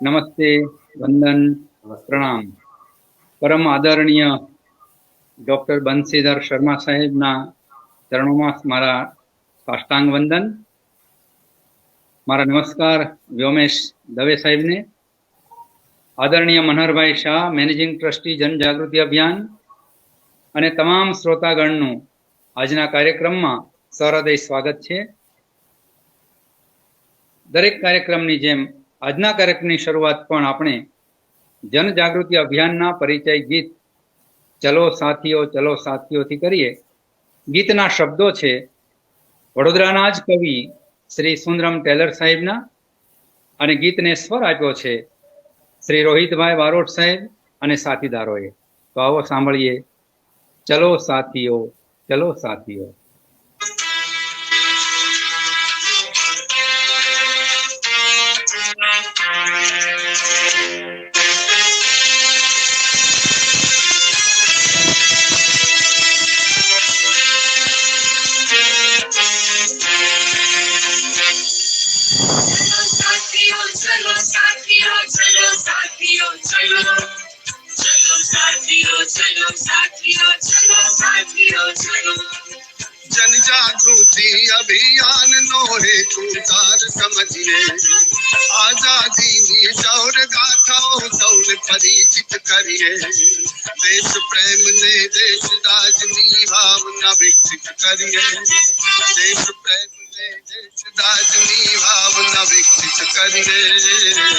नमस्ते, वंदन, प्रणाम। परम आदरणीय डॉक्टर बंसीधर शर्मा साहेबना चरणों में मारा साष्टांग वंदन। मारा नमस्कार व्योमेश दवे साहेब ने। आदरणीय मनहरभाई शाह, मैनेजिंग ट्रस्टी जनजागृति अभियान અને તમામ શ્રોતાગણનું આજના કાર્યક્રમમાં સહૃદય સ્વાગત છે। દરેક કાર્યક્રમની જેમ આજના કાર્યક્રમની શરૂઆત પણ આપણે જનજાગૃતિ અભિયાનના પરિચય ગીત ચલો સાથીઓથી કરીએ। ગીતના શબ્દો છે વડોદરાના જ કવિ શ્રી સુંદરમ ટેલર સાહેબના અને ગીતને સ્વર આપ્યો છે શ્રી રોહિતભાઈ બારોટ સાહેબ અને સાથીદારોએ। તો આવો સાંભળીએ चलो साथियों, चलो साथियों। चलो साथियों, चलो साथियों, चलो साथियों, चलो साथियों, चलो साथियों, चलो। जन जागृति अभियान नो हेतु सार समझिए, आजादी शौर गाथाओं सौर परिचित करिए। देश प्रेम ने देश राजनी भावना विकसित करिए। देश प्रेम ने देश राजनी भावना विकसित करिए।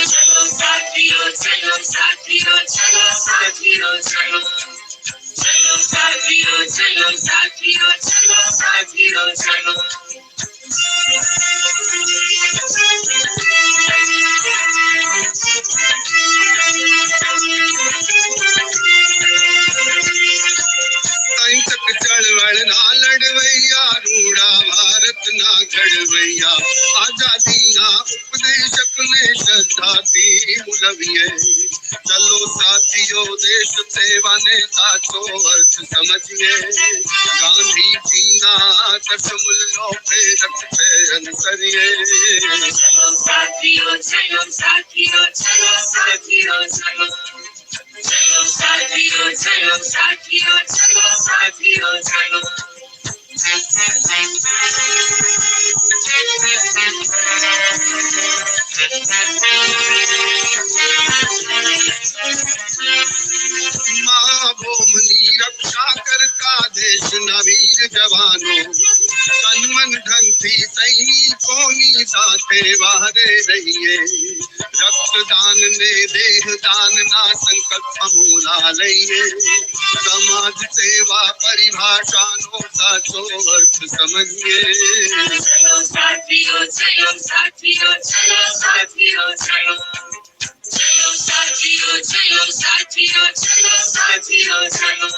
चलो साथियों, चलो साथियों, चलो साथियों, चलो साथियों, चलो साथियों, चलो साथियों, चलो। अहिंसक चळवळ ना लढवैया, रूढा भारत ना घडवैया। आजादी ना उपदेशक ने श्रद्धा ती मुलविये। चलो साथियों, देश सेवा ने साचो अर्थ समझिए। गांधी जी ना आदर्श मूल्यों पे रखते अनुसरिए। चलो साथियों, चलो साथियों, चलो साथियों, चलो साथियों, चलो साथियों, चलो साथियों, चलो। माँ भूमि रक्षा करता देश नवीर जवानों, तन मन धन थी सैनिकों नी साथे वारे रहिए। रक्तदान ने देह दान ना संकल्प मूला लइए। समाज सेवा परिभाषा नो साचो अर्थ समझिए। चलो साथियों, चलो साथियों, चलो साथियों, चलो साथियों, चलो साथियों, चलो साथियों, चलो।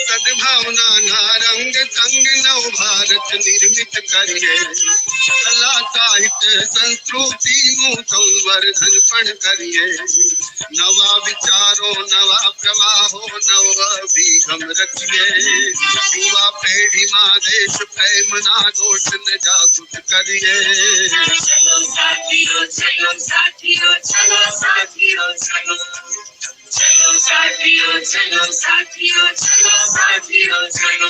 सद्भावना ना रंग संग नव भारत निर्मित करिए। कला साहित्य संस्कृति मु संवर्धन पण करिए। नवा विचारों नवा प्रवाहो नव अभिगम रखिए। युवा पेढ़ी मां देश प्रेम ना दोष न जागृत करिए। चलो साथियों, चलो साथियों, चलो साथियों, चलो साथियों, चलो साथियों, चलो साथियों, चलो।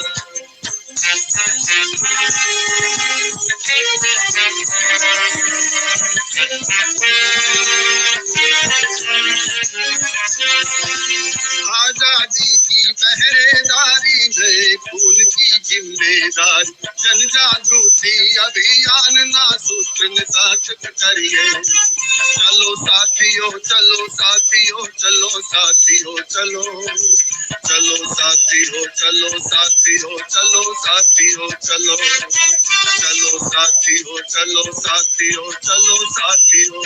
आजादी की पहरेदारी है खून की जिम्मेदारी। जन जागृति अभियान ना सूत्र न सार्थक करिए। चलो साथियों, चलो साथियों, चलो साथियों, चलो साथियों, चलो साथियों, चलो साथियों, चलो साथियों, चलो साथियों, चलो साथियों, चलो साथियों,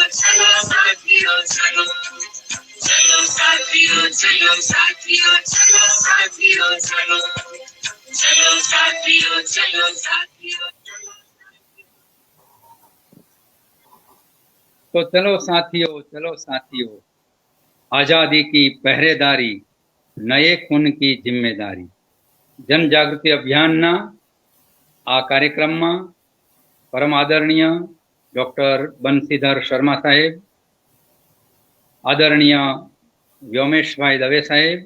चलो साथियों, चलो साथियों, चलो साथियों, चलो साथियों, चलो साथियों, चलो साथियों, चलो साथियों। तो चलो साथियों, आजादी की पहरेदारी, नए खून की जिम्मेदारी. જન જાગૃતિ અભિયાનના આ કાર્યક્રમમાં પરમ આદરણીય ડોક્ટર બંસીધર શર્મા સાહેબ, આદરણીય વ્યોમેશભાઈ દવે સાહેબ,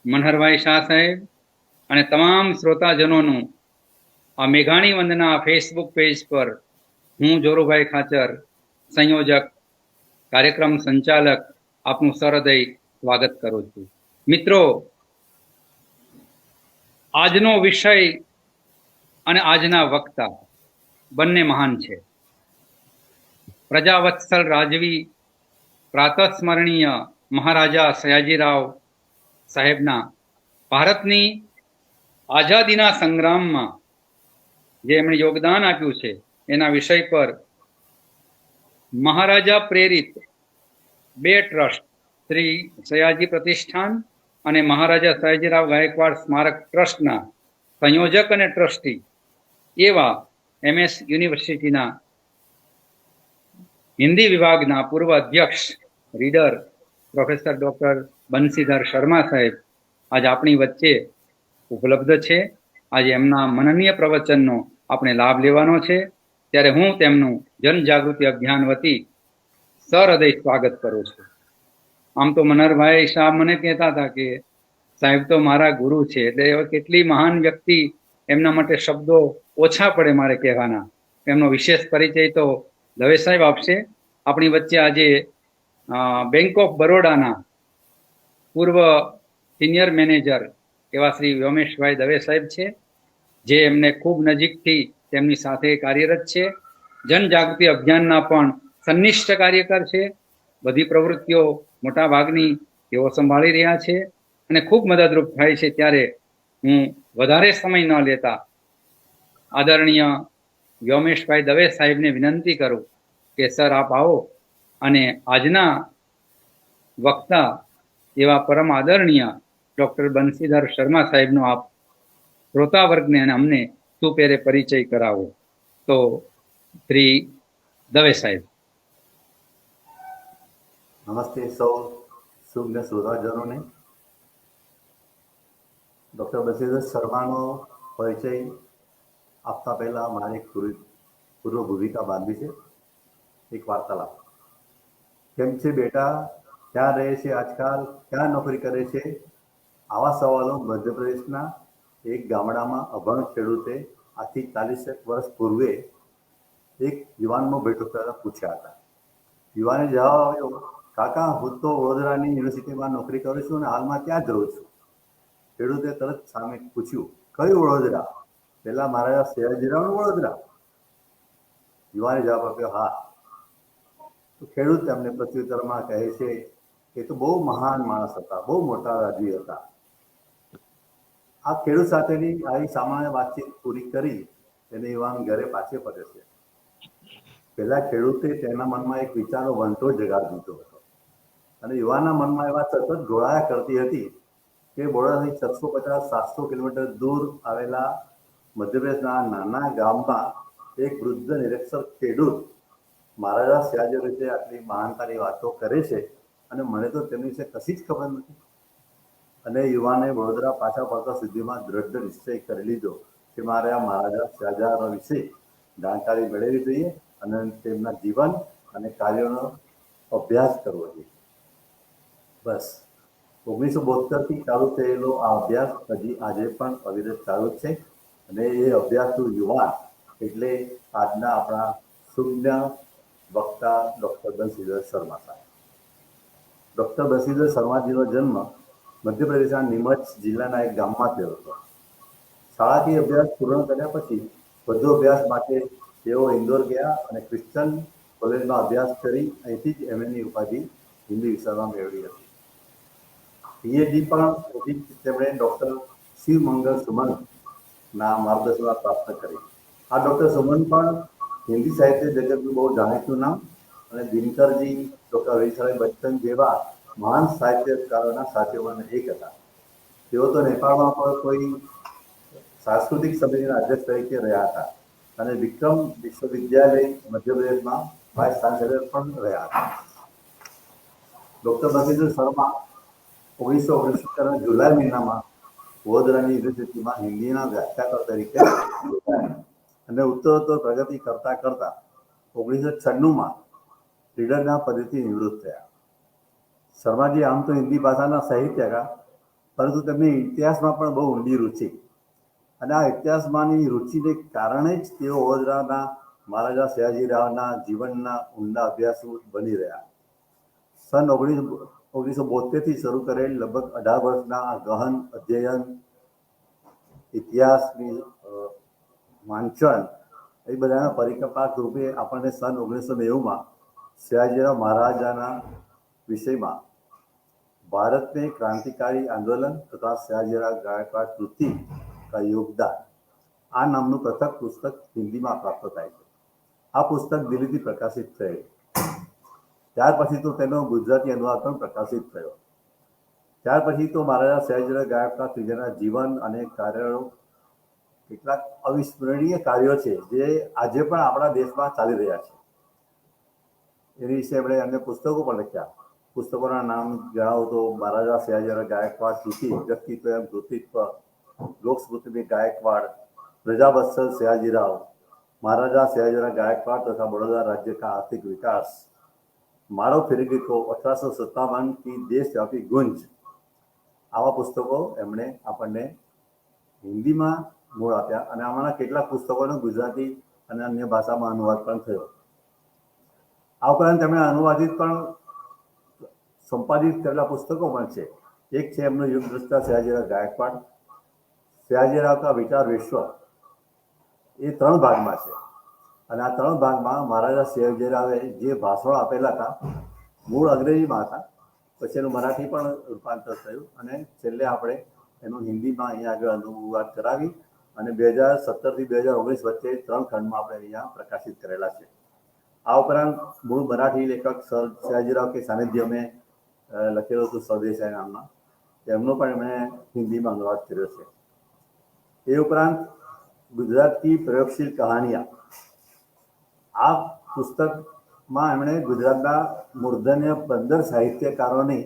મનહરભાઈ શાહ સાહેબ અને તમામ શ્રોતાજનોનું આ મેઘાણી વંદના ફેસબુક પેજ પર હું જોરુભાઈ ખાચર, સંયોજક, કાર્યક્રમ સંચાલક, આપનું સહૃદય સ્વાગત કરું છું. મિત્રો, આજનો વિષય અને આજના વક્તા બંને મહાન છે. પ્રજાવત્સલ રાજવી પ્રાતસ્મરણીય મહારાજા સયાજીરાવ સાહેબના ભારતની આઝાદીના સંગ્રામમાં જે એમણે યોગદાન આપ્યું છે એના વિષય પર મહારાજા પ્રેરિત બે ટ્રસ્ટ, શ્રી સયાજી પ્રતિષ્ઠાન અને મહારાજા સયાજીરાવ ગાયકવાડ સ્મારક ટ્રસ્ટના સંયોજક અને ટ્રસ્ટી એવા MS યુનિવર્સિટીના હિન્દી વિભાગના પૂર્વ અધ્યક્ષ reader professor doctor Bansidhar Sharma સાહેબ આજ આપણી વચ્ચે ઉપલબ્ધ છે. આજે એમના મનનીય પ્રવચનનો આપણે લાભ લેવાનો છે, ત્યારે હું તેમનું જનજાગૃતિ અભિયાન વતી સહૃદય સ્વાગત કરું છું. આમ તો મનહરભાઈ શાહ મને કહેતા હતા કે સાહેબ તો મારા ગુરુ છે, એટલે એવા કેટલી મહાન વ્યક્તિ, એમના માટે શબ્દો ઓછા પડે મારે કહેવાના. એમનો વિશેષ પરિચય તો દવે સાહેબ આપશે. આપણી વચ્ચે આજે બેંક ઓફ બરોડાના પૂર્વ સિનિયર મેનેજર એવા શ્રી વ્યોમેશભાઈ દવે સાહેબ છે, જે એમને ખૂબ નજીકથી તેમની સાથે કાર્યરત છે. જનજાગૃતિ અભિયાનના પણ સનિષ્ઠ કાર્યકર છે. બધી પ્રવૃત્તિઓ મોટા ભાગની તેઓ સંભાળી રહ્યા છે અને ખૂબ મદદરૂપ થાય છે. ત્યારે હું વધારે સમય ન લેતા આદરણીય વ્યોમેશભાઈ દવે સાહેબને વિનંતી કરું કે સર આપ આવો અને આજના વક્તા એવા પરમ આદરણીય ડોક્ટર બંસીધર શર્મા સાહેબનો આપ શ્રોતા વર્ગને અને અમને સુપેરે પરિચય કરાવો. તો શ્રી દવે સાહેબ. નમસ્તે સૌ શુભ શ્રોતાજનોને. ડૉક્ટર બંસીધર શર્માનો પરિચય આપતા પહેલાં મારે એક પૂર્વ ભૂમિકા બાંધવી છે. એક વાર્તાલાપ. કેમ છે બેટા, ક્યાં રહે છે આજકાલ, ક્યાં નોકરી કરે છે? આવા સવાલો મધ્યપ્રદેશના એક ગામડામાં અભણ ખેડૂતે આજથી 40 વર્ષ પૂર્વે એક યુવાનનો ભેટો પહેલાં પૂછ્યા હતા. યુવાને જવાબ આવ્યો, કાકા હું તો વડોદરાની યુનિવર્સિટીમાં નોકરી કરું છું અને હાલમાં ત્યાં જ રહું છું. ખેડૂતે તરત સામે પૂછ્યું, કયું વડોદરા? પહેલા મહારાજા સયાજીરાવનું વડોદરા? યુવાને જવાબ આપ્યો, હા. તો ખેડૂત તેમને પ્રત્યુત્તરમાં કહે છે કે તો બહુ મહાન માણસ હતા, બહુ મોટા રાજવી હતા. આ ખેડૂત સાથેની આવી સામાન્ય વાતચીત પૂરી કરી તેને યુવાન ઘરે પાછે ફરે છે. પહેલા ખેડૂતે તેના મનમાં એક વિચારનો વંટો જગાડી દીધો હતો અને યુવાનના મનમાં એ વાત સતત ઘોળાયા કરતી હતી કે બરોડાથી 650-700 કિલોમીટર દૂર આવેલા મધ્યપ્રદેશના નાના ગામમાં એક વૃદ્ધ નિરક્ષર ખેડૂત મહારાજા સયાજી વિશે આટલી મહાનતાની વાતો કરે છે અને મને તો તેમની વિશે કશી જ ખબર નથી. અને યુવાને વડોદરા પાછા ફરતા સુધીમાં દ્રઢ નિશ્ચય કરી લીધો કે મારે આ મહારાજા સયાજીરાવ વિશે જાણકારી મેળવવી જોઈએ અને તેમના જીવન અને કાર્યોનો અભ્યાસ કરવો જોઈએ. બસ 1972થી ચાલુ થયેલો આ અભ્યાસ હજી આજે પણ અવિરત ચાલુ જ છે અને એ અભ્યાસુ યુવાન એટલે આજના આપણા સુજ્ઞ વક્તા ડૉક્ટર બંસીધર શર્મા સાહેબ. ડૉક્ટર બંસીધર શર્માજીનો જન્મ મધ્યપ્રદેશના નીમચ જિલ્લાના એક ગામમાં થયો હતો. શાળાકીય અભ્યાસ પૂર્ણ કર્યા પછી વધુ અભ્યાસ માટે તેઓ ઇન્દોર ગયા અને ક્રિશ્ચન કોલેજમાં અભ્યાસ કરી અહીંથી જ MA ઉપાધિ હિન્દી વિષયમાં મેળવી હતી. PhD પણ તેમણે ડૉક્ટર શિવમંગલ સુમનના માર્ગદર્શનમાં પ્રાપ્ત કરી. આ ડૉક્ટર સુમન પણ હિન્દી સાહિત્ય જગતનું બહુ જાણીતું નામ અને દિનકરજી, ડૉક્ટર હરીશભાઈ બચ્ચન જેવા મહાન સાહિત્યકારોના સાથીઓમાંના એક હતા. તેઓ તો નેપાળમાં પણ કોઈ સાંસ્કૃતિક સમિતિના અધ્યક્ષ તરીકે રહ્યા હતા અને વિક્રમ વિશ્વવિદ્યાલય મધ્યપ્રદેશમાં વાઇસ ચાન્સેલર પણ રહ્યા હતા. ડૉક્ટર બચેન્દ્ર શર્મા 1969 જુલાઈ મહિનામાં વડોદરાની યુનિવર્સિટીમાં હિન્દીના વ્યાખ્યાતા તરીકે જોડાયા અને ઉત્તરોત્તર પ્રગતિ કરતા કરતા 1996માં રીડરના પદેથી નિવૃત્ત થયા. શર્માજી આમ તો હિન્દી ભાષાના સાહિત્યકાર, પરંતુ તેમની ઇતિહાસમાં પણ બહુ ઊંડી રુચિ, અને આ ઇતિહાસમાંની રુચિને કારણે જ તેઓ વડોદરાના મહારાજા સયાજીરાવના જીવનના ઊંડા અભ્યાસુ બની રહ્યા. સન 1972થી શરૂ કરેલ લગભગ 18 વર્ષના આ ગહન અધ્યયન, ઇતિહાસની વાંચન એ બધાના પરિકલ્પક રૂપે આપણને સન 1990માં સયાજીરાવ મહારાજાના વિષયમાં ભારતને ક્રાંતિકારી આંદોલન તથા સયાજીરાવ ગાયકવાડ કૃતિ કા યોગદાન આ નામનું પ્રથમ પુસ્તક હિન્દીમાં પ્રાપ્ત થાય છે. આ પુસ્તક દિલ્હીથી પ્રકાશિત થયેલ. ત્યાર પછી તો તેનો ગુજરાતી અનુવાદ પણ પ્રકાશિત થયો. ત્યાર પછી તો મહારાજા સયાજીરાવ ગાયકવાડ ત્રીજાના જીવન અને કાર્યો, કેટલાક અવિસ્મરણીય કાર્યો છે જે આજે પણ આપણા દેશમાં ચાલી રહ્યા છે. એની વિશે એમણે અન્ય પુસ્તકો પણ લખ્યા. પુસ્તકોના નામ જણાવો તો મહારાજા સયાજીરાવ ગાયકવાડ કૃતિ, વ્યક્તિત્વ એમ કૃતિત્વ, લોકસ્મૃતિની ગાયકવાડ, પ્રજાવત્સલ સયાજીરાવ, મહારાજા સયાજીરાવ ગાયકવાડ તથા બड़ौदा राज्य का आर्थिक विकास, મારો ફિરંગીકો 1857 की देशव्यापी गुंज, આવા પુસ્તકો એમણે આપણને હિન્દીમાં મૂળ આપ્યા અને આમાંના કેટલાક પુસ્તકોનો ગુજરાતી અને અન્ય ભાષામાં અનુવાદ પણ થયો. આ ઉપરાંત તેમણે અનુવાદિત પણ સંપાદિત કરેલા પુસ્તકો પણ છે. એક છે એમનું યુગ દ્રષ્ટા સયાજીરાવ ગાયકવાડ, સયાજીરાવ કા વિચાર વિશ્વ, એ 3 ભાગમાં છે. અને આ 3 ભાગમાં મહારાજા સયાજીરાવે જે ભાષણો આપેલા હતા મૂળ અંગ્રેજીમાં હતા, પછી એનું મરાઠી પણ રૂપાંતર થયું અને છેલ્લે આપણે એનું હિન્દીમાં અહીંયા આગળ અનુવાદ કરાવી અને 2017થી 2019 વચ્ચે 3 ખંડમાં આપણે અહીંયા પ્રકાશિત કરેલા છે. આ ઉપરાંત મૂળ મરાઠી લેખક સયાજીરાવ કે સાનિધ્ય મેં લખેલું હતું સ્વદેશાય નામના, તેમનો પણ એમણે હિન્દીમાં અનુવાદ કર્યો છે. એ ઉપરાંત ગુજરાતી પ્રયોગશીલ કહાનિયા, આ પુસ્તકમાં એમણે ગુજરાતના મૂર્ધન્ય 15 સાહિત્યકારોની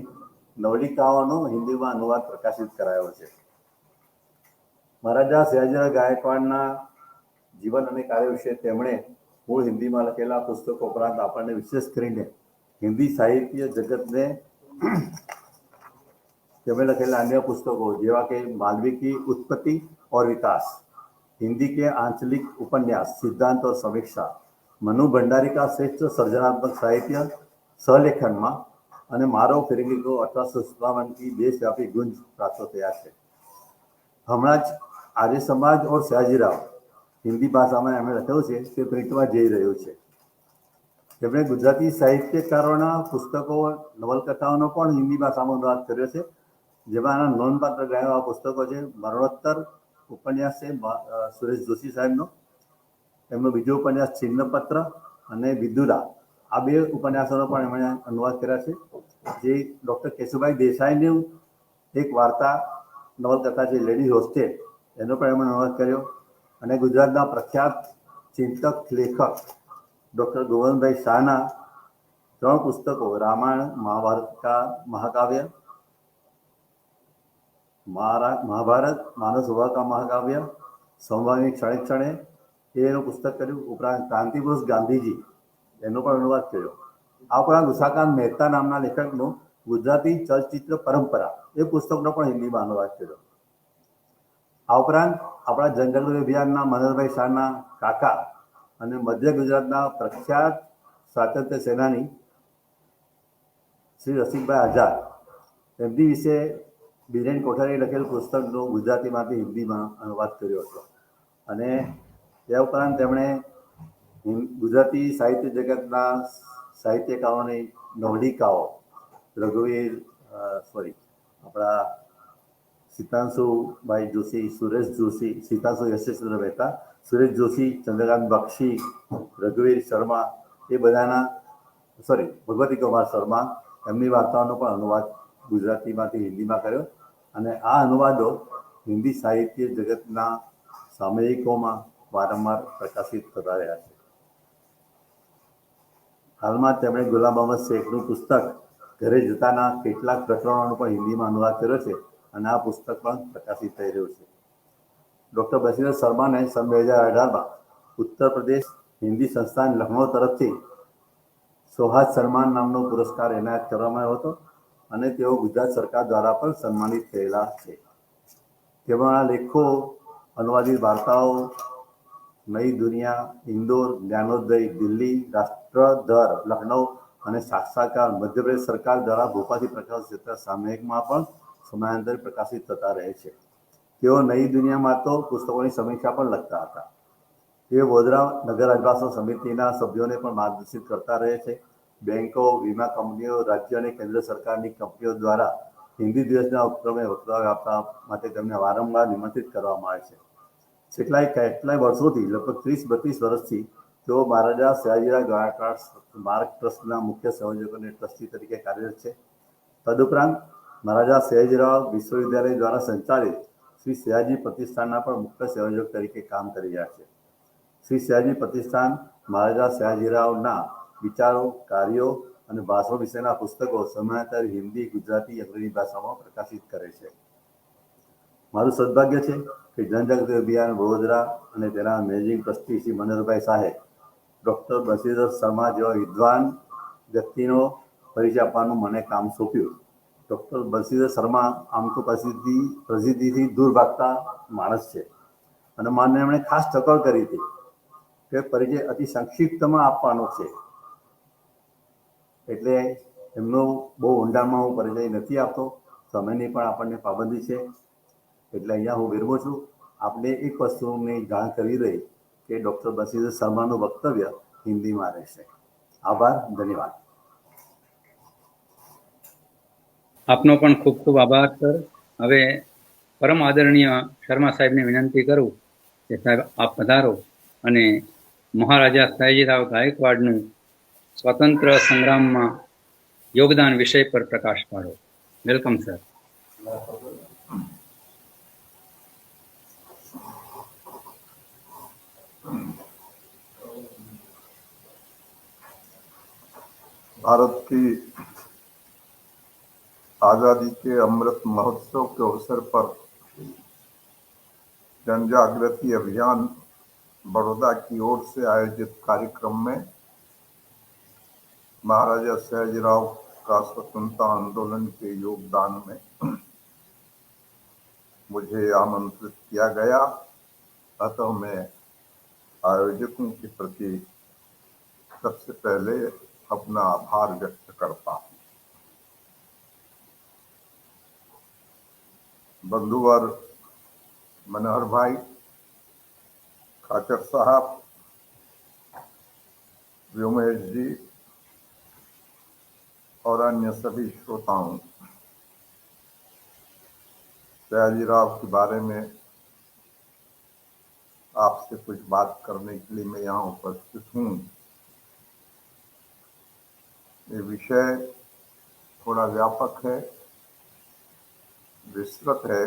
નવલિકાઓનો હિન્દીમાં અનુવાદ પ્રકાશિત કરાયો છે. મહારાજા સયાજીરાવ ગાયકવાડના જીવન અને કાર્ય વિશે તેમણે મૂળ હિન્દીમાં લખેલા પુસ્તકો ઉપરાંત આપણને વિશેષ કરીને હિન્દી સાહિત્ય જગતને તેમણે લખેલા અન્ય પુસ્તકો જેવા કે માલવી की उत्पत्ति और विकास, हिंदी के आंचलिक उपन्यास सिद्धांत और समीक्षा, मनु भंडारी का श्रेष्ठ सृजनात्मक साहित्य સહલેખનમાં અને મારો ફિરંગીકો 1857 की देशव्यापी गुंज પ્રાપ્ત થયા છે. હમણાં જ આર્ય સમાજ ઓર સયાજીરાવ હિન્દી ભાષામાં એમણે લખ્યું છે તે પ્રિન્ટમાં જઈ રહ્યું છે. તેમણે ગુજરાતી સાહિત્યકારોના પુસ્તકો, નવલકથાઓનો પણ હિન્દી ભાષામાં અનુવાદ કર્યો છે, જેમાં આના નોંધપાત્ર ગણાયેલા પુસ્તકો છે. મરણોત્તર ઉપન્યાસ છે સુરેશ જોશી સાહેબનો, એમનો બીજો ઉપન્યાસ છિન્નપત્ર અને વિદુરા, આ 2 ઉપન્યાસોનો પણ એમણે અનુવાદ કર્યા છે. જે ડૉક્ટર કેશુભાઈ દેસાઈનું એક વાર્તા નવલકથા છે લેડી હોસ્ટેલ, એનો પણ એમણે અનુવાદ કર્યો. અને ગુજરાતના પ્રખ્યાત ચિંતક લેખક ડૉક્ટર ગોવંદભાઈ શાહના 3 પુસ્તકો રામાયણ મહાભારત કા મહાકાવ્ય, મહાભારત માનવ સ્વભાવ કા મહાકાવ્ય, સંવાદની ક્ષણે ક્ષણે, એનું પુસ્તક કર્યું. ઉપરાંત ક્રાંતિપુરુષ ગાંધીજી, એનો પણ અનુવાદ કર્યો. આ ઉપરાંત ઉષાકાંત મહેતા નામના લેખકનું ગુજરાતી ચલચિત્ર પરંપરા, એ પુસ્તકનો પણ હિન્દીમાં અનુવાદ કર્યો. આ ઉપરાંત આપણા જંગલ અભિયાનના મનોહરભાઈ શાહના કાકા અને મધ્ય ગુજરાતના પ્રખ્યાત સ્વાતંત્ર્ય સેનાની શ્રી રસિકભાઈ આઝાદ, એમની વિશે બિરેન કોઠારીએ લખેલ પુસ્તકનો ગુજરાતીમાંથી હિન્દીમાં અનુવાદ કર્યો હતો. અને તે ઉપરાંત તેમણે ગુજરાતી સાહિત્ય જગતના સાહિત્યકારોની નવલિકાઓ, રઘુવીર આપણા સીતાંશુભાઈ જોશી, સુરેશ જોશી, સીતાંશુ યશસ્ચંદ્ર મહેતા, સુરેશ જોશી, ચંદ્રકાંત બક્ષી, રઘુવીર શર્મા, એ બધાના ભગવતી કુમાર શર્મા, એમની વાર્તાઓનો પણ અનુવાદ ગુજરાતીમાંથી હિન્દીમાં કર્યો. અને આ અનુવાદો હિન્દી સાહિત્ય જગતના સામયિકોમાં વારંવાર પ્રકાશિત થતા રહ્યા છે. હાલમાં તેમણે ગુલામ અહમદ શેખનું પુસ્તક ઘરે જતાના કેટલાક પ્રકરણોનો પણ હિન્દીમાં અનુવાદ કર્યો છે અને આ પુસ્તક પણ પ્રકાશિત થઈ રહ્યું છે. ડૉક્ટર બશીર શર્માને સન 2018માં ઉત્તર પ્રદેશ હિન્દી સંસ્થાન લખનૌ તરફથી સોહાગ સન્માન નામનો પુરસ્કાર એનાયત કરવામાં આવ્યો હતો અને તેઓ ગુજરાત સરકાર દ્વારા પણ સન્માનિત થયેલા છે. તેમાંના લેખો, અનુવાદિત વાર્તાઓ નઈ દુનિયા, ઇન્દોર, જ્ઞાનોદય, દિલ્હી, રાષ્ટ્રધર, લખનૌ અને સાક્ષાત્કાર મધ્યપ્રદેશ સરકાર દ્વારા ભોપાલથી પ્રકાશિત થતા સામયિકમાં પણ સમયાંતરે પ્રકાશિત થતા રહે છે. તેઓ નઈ દુનિયામાં તો પુસ્તકોની સમીક્ષા પણ લખતા હતા. તેઓ વડોદરા નગર અધિવાસન સમિતિના સભ્યોને પણ માર્ગદર્શિત કરતા રહે છે. બેંકો, વીમા કંપનીઓ, રાજ્ય અને કેન્દ્ર સરકારની કંપનીઓ દ્વારા હિન્દી દિવસના ઉપક્રમે વક્તવ્ય આપવા માટે તેમને વારંવાર નિમંત્રિત કરવામાં આવે છે. કેટલાય વર્ષોથી લગભગ 30-32 વર્ષથી તેઓ મહારાજા સયાજીરાવ ગાયકવાડ સ્મારક ટ્રસ્ટના મુખ્ય સંયોજક અને ટ્રસ્ટી તરીકે કાર્યરત છે. તદુપરાંત મહારાજા સયાજીરાવ વિશ્વવિદ્યાલય દ્વારા સંચાલિત શ્રી સયાજી પ્રતિષ્ઠાનના પણ મુખ્ય સંયોજક તરીકે કામ કરી રહ્યા છે. શ્રી સયાજી પ્રતિષ્ઠાન મહારાજા સયાજીરાવના વિચારો, કાર્યો અને ભાષણો વિશેના પુસ્તકો સમયાંતરે હિન્દી, ગુજરાતી, અંગ્રેજી ભાષામાં પ્રકાશિત કરે છે. મારું સદભાગ્ય છે કે જનજાગૃતિ અભિયાન વડોદરા અને તેના મેનેજિંગ ટ્રસ્ટી શ્રી મનોહરભાઈ શાહે ડૉક્ટર બશીર શર્મા જેવા વિદ્વાન વ્યક્તિનો પરિચય આપવાનું મને કામ સોંપ્યું. ડૉક્ટર બશીર શર્મા આમ તો પ્રસિદ્ધિથી દૂર ભાગતા માણસ છે અને મને એમણે ખાસ ટકોર કરી હતી કે પરિચય અતિ સંક્ષિપ્તમાં આપવાનો છે, એટલે એમનો બહુ ઊંડાણમાં હું પરિચય નથી આપતો. સમયની પણ આપણને પાબંદી છે, એટલે અહીંયા હું વિરમું છું. આપને એક વસ્તુની જાણ કરી રહી કે ડૉક્ટર બશીર શર્માનું વક્તવ્ય હિન્દીમાં રહેશે. આભાર, ધન્યવાદ. આપનો પણ ખૂબ ખૂબ આભાર સર. હવે પરમ આદરણીય શર્મા સાહેબને વિનંતી કરું કે સાહેબ આપ પધારો અને મહારાજા સયાજીરાવ ગાયકવાડનું સ્વતંત્ર સંગ્રામમાં યોગદાન વિષય પર પ્રકાશ પાડો. Welcome sir. भारत की आजादी के अमृत महोत्सव के अवसर पर जन जागृति अभियान बड़ौदा की ओर से आयोजित कार्यक्रम में महाराजा सयाजीराव का स्वतंत्रता आंदोलन के योगदान में मुझे आमंत्रित किया गया, अतः मैं आयोजकों के प्रति सबसे पहले अपना आभार व्यक्त करता हूँ। बंधुवर मनोहर भाई, खाचर साहब, व्योमेश जी और अन्य सभी श्रोताओं, सयाजीराव के बारे में आपसे कुछ बात करने के लिए मैं यहाँ उपस्थित हूँ। ये विषय थोड़ा व्यापक है, विस्तृत है,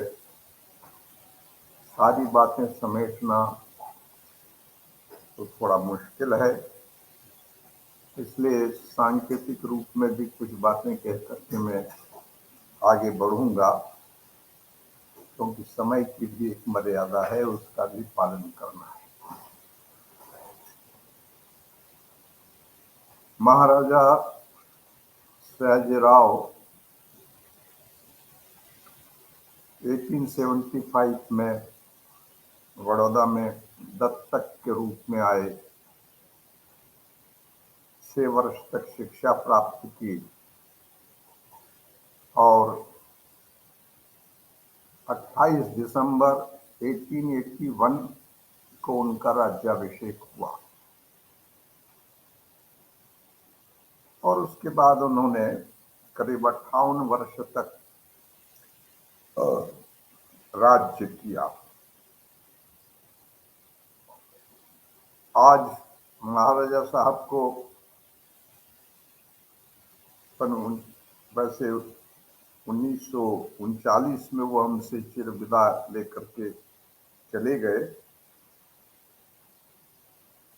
सारी बातें समेटना तो थोड़ा मुश्किल है, इसलिए सांकेतिक रूप में भी कुछ बातें कह करके मैं आगे बढ़ूंगा, क्योंकि समय की भी एक मर्यादा है, उसका भी पालन करना है। महाराजा सयाजीराव 1875 में बड़ौदा में दत्तक के रूप में आए, 6 वर्ष तक शिक्षा प्राप्त की और 28 दिसंबर 1881 को उनका राज्याभिषेक हुआ और उसके बाद उन्होंने करीब 58 वर्ष तक राज्य किया। आज महाराजा साहब को वैसे 1939 में वो हमसे चिर विदा लेकर के चले गए,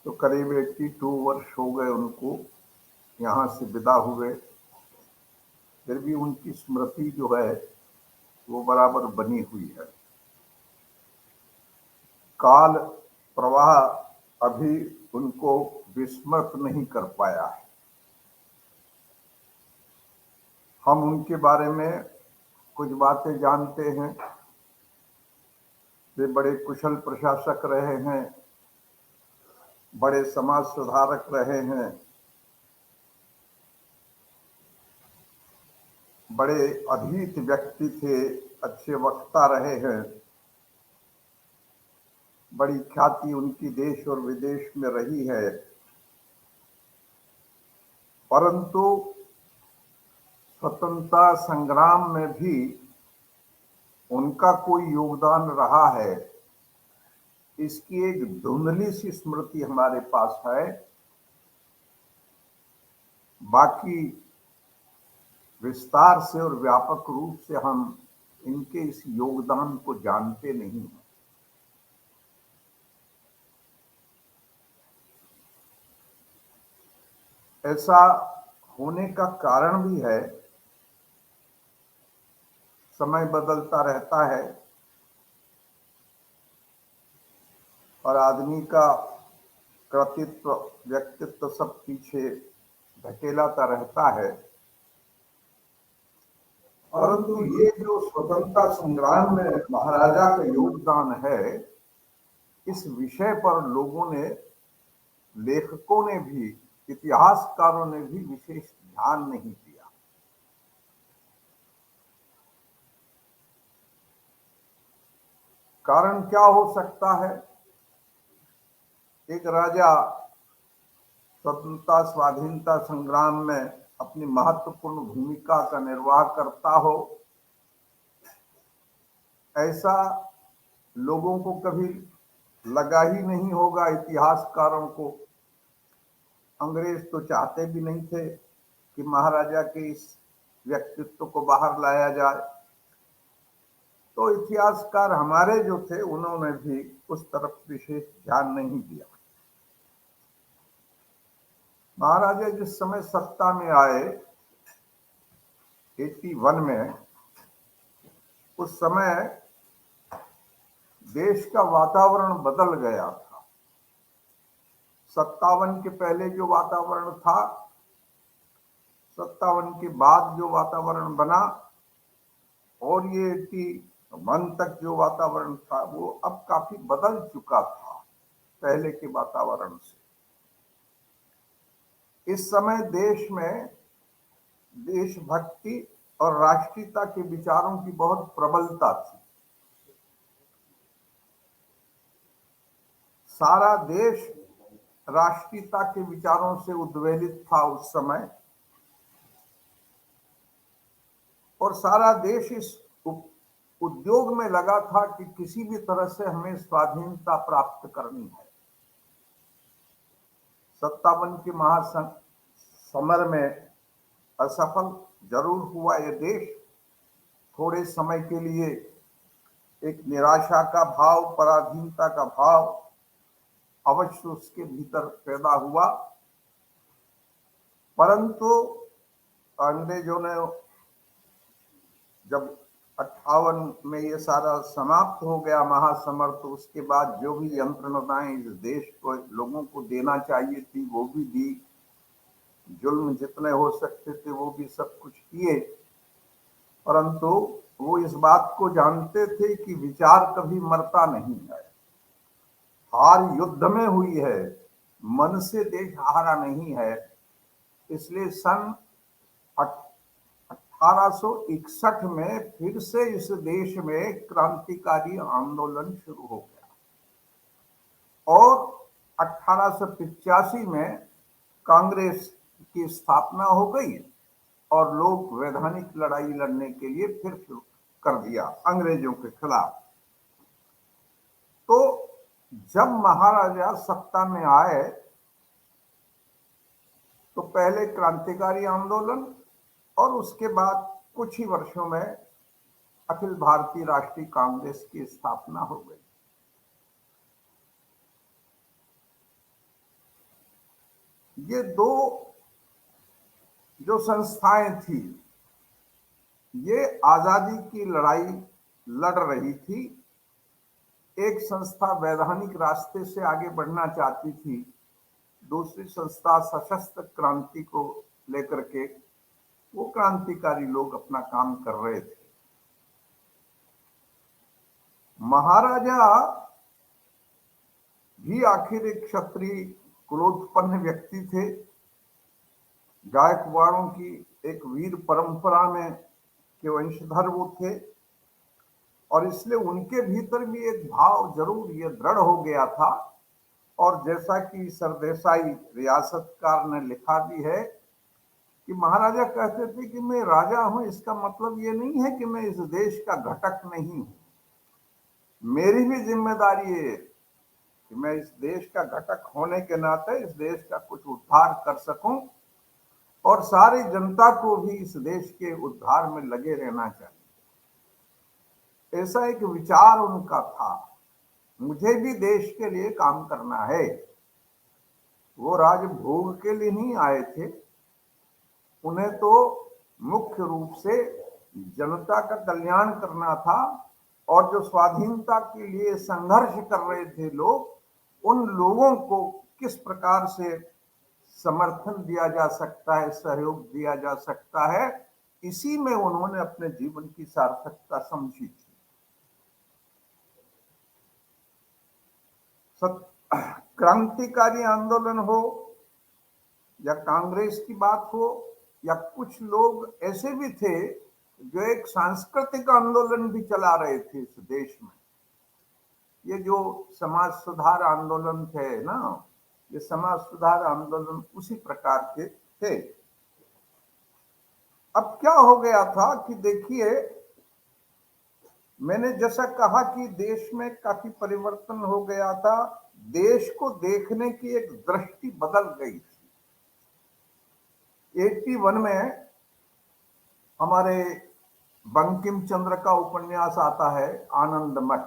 तो करीब 82 वर्ष हो गए उनको यहाँ से विदा हुए, फिर भी उनकी स्मृति जो है वो बराबर बनी हुई है। काल प्रवाह अभी उनको विस्मृत नहीं कर पाया है। हम उनके बारे में कुछ बातें जानते हैं। वे बड़े कुशल प्रशासक रहे हैं, बड़े समाज सुधारक रहे हैं, बड़े अद्भुत व्यक्ति थे, अच्छे वक्ता रहे हैं। बड़ी ख्याति उनकी देश और विदेश में रही है। परंतु स्वतंत्रता संग्राम में भी उनका कोई योगदान रहा है, इसकी एक धुंधली सी स्मृति हमारे पास है। बाकी विस्तार से और व्यापक रूप से हम इनके इस योगदान को जानते नहीं हैं। ऐसा होने का कारण भी है, समय बदलता रहता है और आदमी का कृतित्व, व्यक्तित्व सब पीछे धकेलाता रहता है। परंतु ये जो स्वतंत्रता संग्राम में महाराजा का योगदान है, इस विषय पर लोगों ने, लेखकों ने भी, इतिहासकारों ने भी विशेष ध्यान नहीं दिया। कारण क्या हो सकता है? एक राजा स्वतंत्रता स्वाधीनता संग्राम में अपनी महत्वपूर्ण भूमिका का निर्वाह करता हो, ऐसा लोगों को कभी लगा ही नहीं होगा, इतिहासकारों को। अंग्रेज तो चाहते भी नहीं थे कि महाराजा के इस व्यक्तित्व को बाहर लाया जाए। तो इतिहासकार हमारे जो थे, उन्होंने भी उस तरफ विशेष ध्यान नहीं दिया। महाराजा जिस समय सत्ता में आए 81 में, उस समय देश का वातावरण बदल गया था। 57 के पहले जो वातावरण था, 57 के बाद जो वातावरण बना, और ये 81 तक जो वातावरण था, वो अब काफी बदल चुका था पहले के वातावरण से। इस समय देश में देशभक्ति और राष्ट्रीयता के विचारों की बहुत प्रबलता थी। सारा देश राष्ट्रीयता के विचारों से उद्वेलित था उस समय, और सारा देश इस उद्योग में लगा था कि किसी भी तरह से हमें स्वाधीनता प्राप्त करनी है। 57 के महासमर में असफल जरूर हुआ ये देश। थोड़े समय के लिए एक निराशा का भाव, पराधीनता का भाव अवश्य उसके भीतर पैदा हुआ। परंतु अंग्रेजों ने जब 58 में ये सारा समाप्त हो गया महासमर, तो उसके बाद जो भी यंत्रणाएं इस देश को, लोगों को देना चाहिए थी, वो भी दी। जुल्म जितने हो सकते थे वो भी सब कुछ किए। परंतु वो इस बात को जानते थे कि विचार कभी मरता नहीं है। हार युद्ध में हुई है, मन से देश हारा नहीं है। इसलिए सन 1861 में फिर से इस देश में क्रांतिकारी आंदोलन शुरू हो गया, और 1885 में कांग्रेस की स्थापना हो गई, और लोग वैधानिक लड़ाई लड़ने के लिए फिर शुरू कर दिया अंग्रेजों के खिलाफ। तो जब महाराजा सत्ता में आए, तो पहले क्रांतिकारी आंदोलन, और उसके बाद कुछ ही वर्षों में अखिल भारतीय राष्ट्रीय कांग्रेस की स्थापना हो गई। ये दो जो संस्थाएं थी ये आजादी की लड़ाई लड़ रही थी। एक संस्था वैधानिक रास्ते से आगे बढ़ना चाहती थी, दूसरी संस्था सशस्त्र क्रांति को लेकर के वो क्रांतिकारी लोग अपना काम कर रहे थे। महाराजा भी आखिर एक क्षत्रिय कुलोत्पन्न व्यक्ति थे। गायकवाड़ों की एक वीर परंपरा में के वंशधर वो थे और इसलिए उनके भीतर भी एक भाव जरूर ये दृढ़ हो गया था। और जैसा कि सरदेसाई रियासतकार ने लिखा भी है कि महाराजा कहते थे कि मैं राजा हूं, इसका मतलब ये नहीं है कि मैं इस देश का घटक नहीं हूं। मेरी भी जिम्मेदारी है कि मैं इस देश का घटक होने के नाते इस देश का कुछ उद्धार कर सकूं और सारी जनता को भी इस देश के उद्धार में लगे रहना चाहिए। ऐसा एक विचार उनका था, मुझे भी देश के लिए काम करना है। वो राजभोग के लिए नहीं आए थे, उन्हें तो मुख्य रूप से जनता का कल्याण करना था। और जो स्वाधीनता के लिए संघर्ष कर रहे थे लोग, उन लोगों को किस प्रकार से समर्थन दिया जा सकता है, सहयोग दिया जा सकता है, इसी में उन्होंने अपने जीवन की सार्थकता समझी थी। क्रांतिकारी आंदोलन हो या कांग्रेस की बात हो या कुछ लोग ऐसे भी थे जो एक सांस्कृतिक आंदोलन भी चला रहे थे इस देश में। ये जो समाज सुधार आंदोलन थे ना, ये समाज सुधार आंदोलन उसी प्रकार के थे। अब क्या हो गया था कि देखिए, मैंने जैसा कहा कि देश में काफी परिवर्तन हो गया था, देश को देखने की एक दृष्टि बदल गई थी। 81 में हमारे बंकिम चंद्र का उपन्यास आता है आनंद मठ,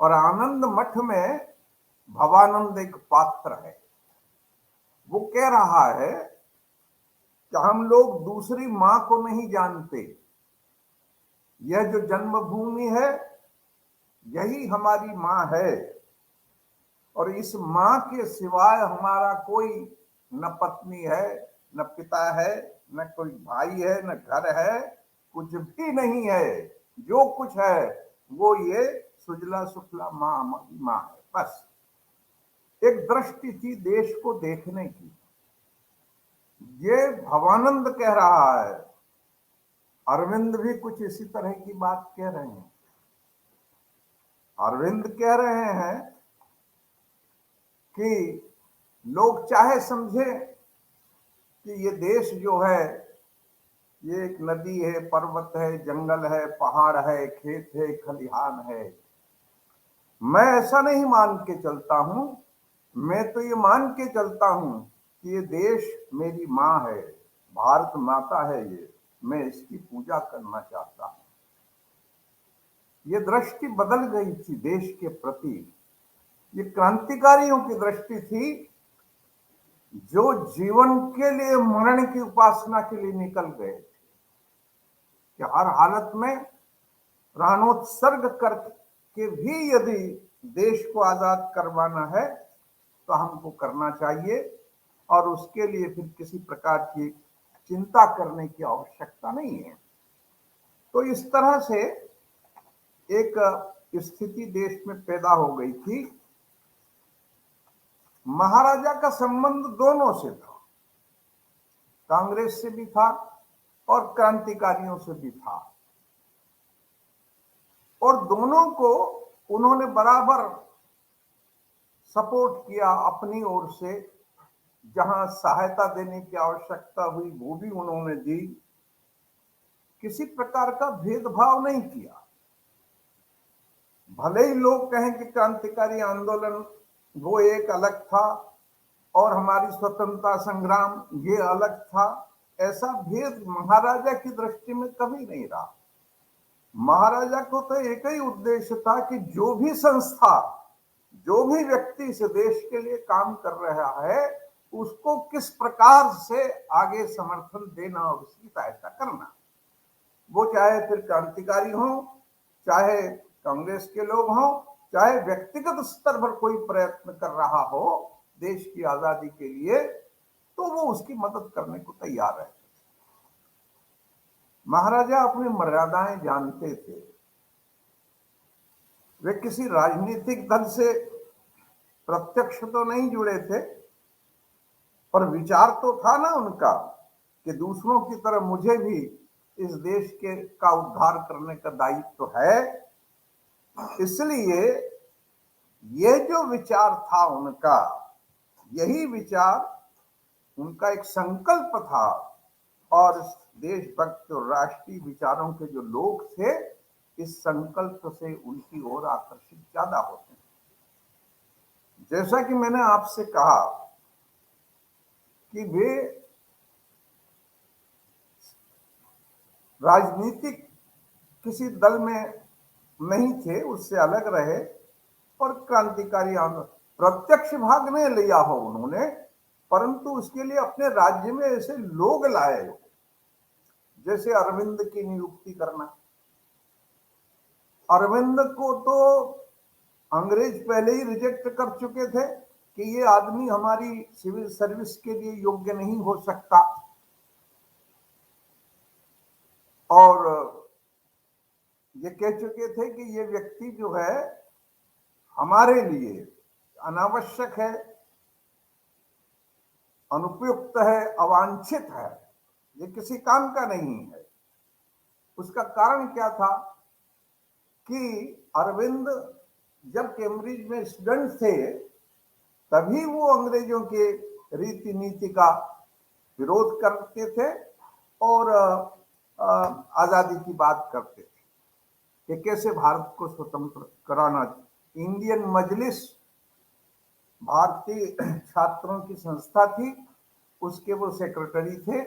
और आनंद मठ में भवानंद एक पात्र है। वो कह रहा है कि हम लोग दूसरी मां को नहीं जानते, यह जो जन्मभूमि है यही हमारी मां है, और इस मां के सिवाय हमारा कोई न पत्नी है, न पिता है, न कोई भाई है, न घर है, कुछ भी नहीं है। जो कुछ है वो ये सुजला सुफला मां हमारी मां है। बस एक दृष्टि थी देश को देखने की। ये भवानंद कह रहा है, अरविंद भी कुछ इसी तरह की बात कह रहे हैं। अरविंद कह रहे हैं कि लोग चाहे समझे कि ये देश जो है ये एक नदी है, पर्वत है, जंगल है, पहाड़ है, खेत है, खलिहान है, मैं ऐसा नहीं मान के चलता हूं। मैं तो ये मान के चलता हूं कि ये देश मेरी मां है, भारत माता है, ये मैं इसकी पूजा करना चाहता हूं। ये दृष्टि बदल गई थी देश के प्रति। ये क्रांतिकारियों की दृष्टि थी जो जीवन के लिए मरण की उपासना के लिए निकल गए थे कि हर हालत में प्राणोत्सर्ग करके भी यदि देश को आजाद करवाना है तो हमको करना चाहिए, और उसके लिए फिर किसी प्रकार की चिंता करने की आवश्यकता नहीं है। तो इस तरह से एक स्थिति देश में पैदा हो गई थी। महाराजा का संबंध दोनों से था, कांग्रेस से भी था और क्रांतिकारियों से भी था, और दोनों को उन्होंने बराबर सपोर्ट किया अपनी ओर से। जहां सहायता देने की आवश्यकता हुई वो भी उन्होंने दी, किसी प्रकार का भेदभाव नहीं किया। भले ही लोग कहें कि क्रांतिकारी आंदोलन वो एक अलग था और हमारी स्वतंत्रता संग्राम ये अलग था, ऐसा भेद महाराजा की दृष्टि में कभी नहीं रहा। महाराजा को तो एक ही उद्देश्य था कि जो भी संस्था, जो भी व्यक्ति इस देश के लिए काम कर रहा है, उसको किस प्रकार से आगे समर्थन देना और उसकी सहायता करना। वो चाहे फिर क्रांतिकारी हो, चाहे कांग्रेस के लोग हों, चाहे व्यक्तिगत स्तर पर कोई प्रयत्न कर रहा हो देश की आजादी के लिए, तो वो उसकी मदद करने को तैयार है। महाराजा अपनी मर्यादाएं जानते थे। वे किसी राजनीतिक दल से प्रत्यक्ष तो नहीं जुड़े थे, पर विचार तो था ना उनका कि दूसरों की तरह मुझे भी इस देश के का उद्धार करने का दायित्व तो है। इसलिए ये जो विचार था उनका, यही विचार उनका एक संकल्प था, और देशभक्त और राष्ट्रीय विचारों के जो लोग थे इस संकल्प से उनकी ओर आकर्षित ज्यादा होते हैं। जैसा कि मैंने आपसे कहा कि वे राजनीतिक किसी दल में नहीं थे, उससे अलग रहे, और क्रांतिकारी आंदोलन प्रत्यक्ष भाग नहीं लिया हो उन्होंने, परंतु उसके लिए अपने राज्य में ऐसे लोग लाए हो, जैसे अरविंद की नियुक्ति करना। अरविंद को तो अंग्रेज पहले ही रिजेक्ट कर चुके थे कि ये आदमी हमारी सिविल सर्विस के लिए योग्य नहीं हो सकता, और ये कह चुके थे कि ये व्यक्ति जो है हमारे लिए अनावश्यक है, अनुपयुक्त है, अवांछित है, ये किसी काम का नहीं है। उसका कारण क्या था कि अरविंद जब कैम्ब्रिज में स्टूडेंट थे तभी वो अंग्रेजों के रीति नीति का विरोध करते थे और आजादी की बात करते थे कि कैसे भारत को स्वतंत्र कराना। इंडियन मजलिस भारतीय छात्रों की संस्था थी, उसके वो सेक्रेटरी थे,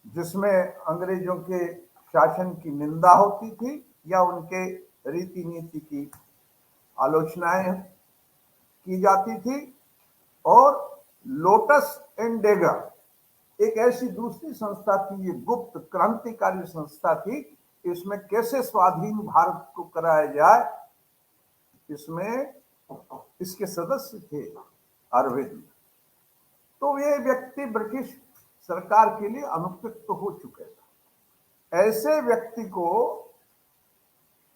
जिसमें अंग्रेजों के शासन की निंदा होती थी या उनके रीति नीति की आलोचनाएं की जाती थी। और लोटस एंड डेगर एक ऐसी दूसरी संस्था थी, ये गुप्त क्रांतिकारी संस्था थी। इसमें कैसे स्वाधीन भारत को कराया जाए, इसमें इसके सदस्य थे अरविंद। तो ये व्यक्ति ब्रिटिश सरकार के लिए अनुपयुक्त हो चुके थे। ऐसे व्यक्ति को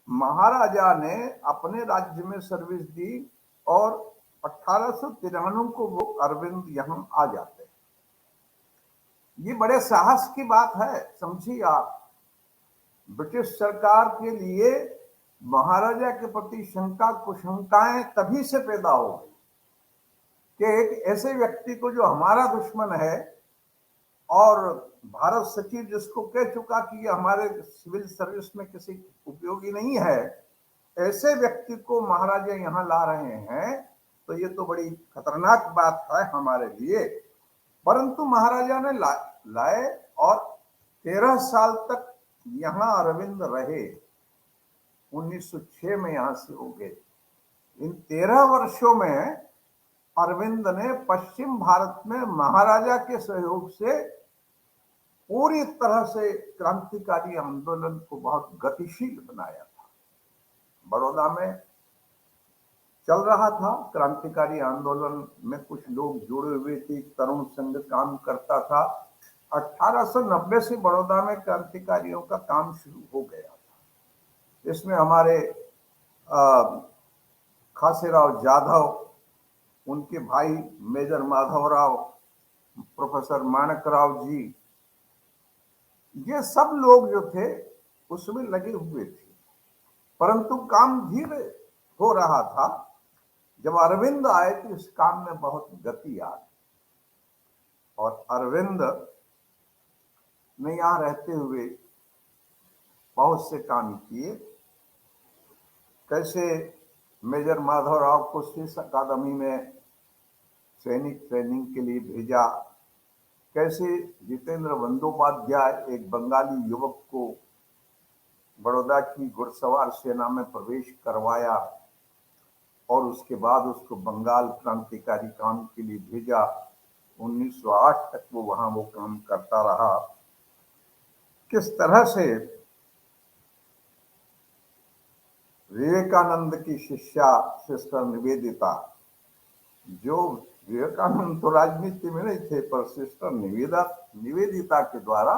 महाराजा ने अपने राज्य में सर्विस दी और 1893 को वो अरविंद यहां आ जाते हैं। ये बड़े साहस की बात है, समझिए आप। ब्रिटिश सरकार के लिए महाराजा के प्रति शंका कुशंकाएं तभी से पैदा हो गई कि एक ऐसे व्यक्ति को जो हमारा दुश्मन है और भारत सचिव जिसको कह चुका कि ये हमारे सिविल सर्विस में किसी उपयोगी नहीं है, ऐसे व्यक्ति को महाराजा यहाँ ला रहे हैं, तो ये तो बड़ी खतरनाक बात है हमारे लिए। परंतु महाराजा ने लाए और 13 साल तक यहाँ अरविंद रहे। 1906 में यहां से हो गए। इन 13 वर्षों में अरविंद ने पश्चिम भारत में महाराजा के सहयोग से पूरी तरह से क्रांतिकारी आंदोलन को बहुत गतिशील बनाया था। बड़ौदा में चल रहा था क्रांतिकारी आंदोलन में, कुछ लोग जुड़े हुए थे, तरुण संघ काम करता था। 1890 से बड़ौदा में क्रांतिकारियों का काम शुरू हो गया था। इसमें हमारे खासेराव जाधव, उनके भाई मेजर माधवराव, प्रोफेसर माणकराव जी, ये सब लोग जो थे उसमें लगे हुए थे। परंतु काम धीरे हो रहा था। जब अरविंद आए तो इस काम में बहुत गति आ गई और अरविंद ने यहाँ रहते हुए बहुत से काम किए। कैसे मेजर माधवराव को शीर्ष अकादमी में सैनिक ट्रेनिंग के लिए भेजा, कैसे जितेंद्र बंदोपाध्याय एक बंगाली युवक को बड़ौदा की घुड़सवार सेना में प्रवेश करवाया और उसके बाद उसको बंगाल क्रांतिकारी काम के लिए भेजा। 1908 तक वो वहां वो काम करता रहा। किस तरह से विवेकानंद की शिष्या सिस्टर निवेदिता, जो विवेकानंद तो राजनीति में नहीं थे, पर सिस्टर निवेदिता के द्वारा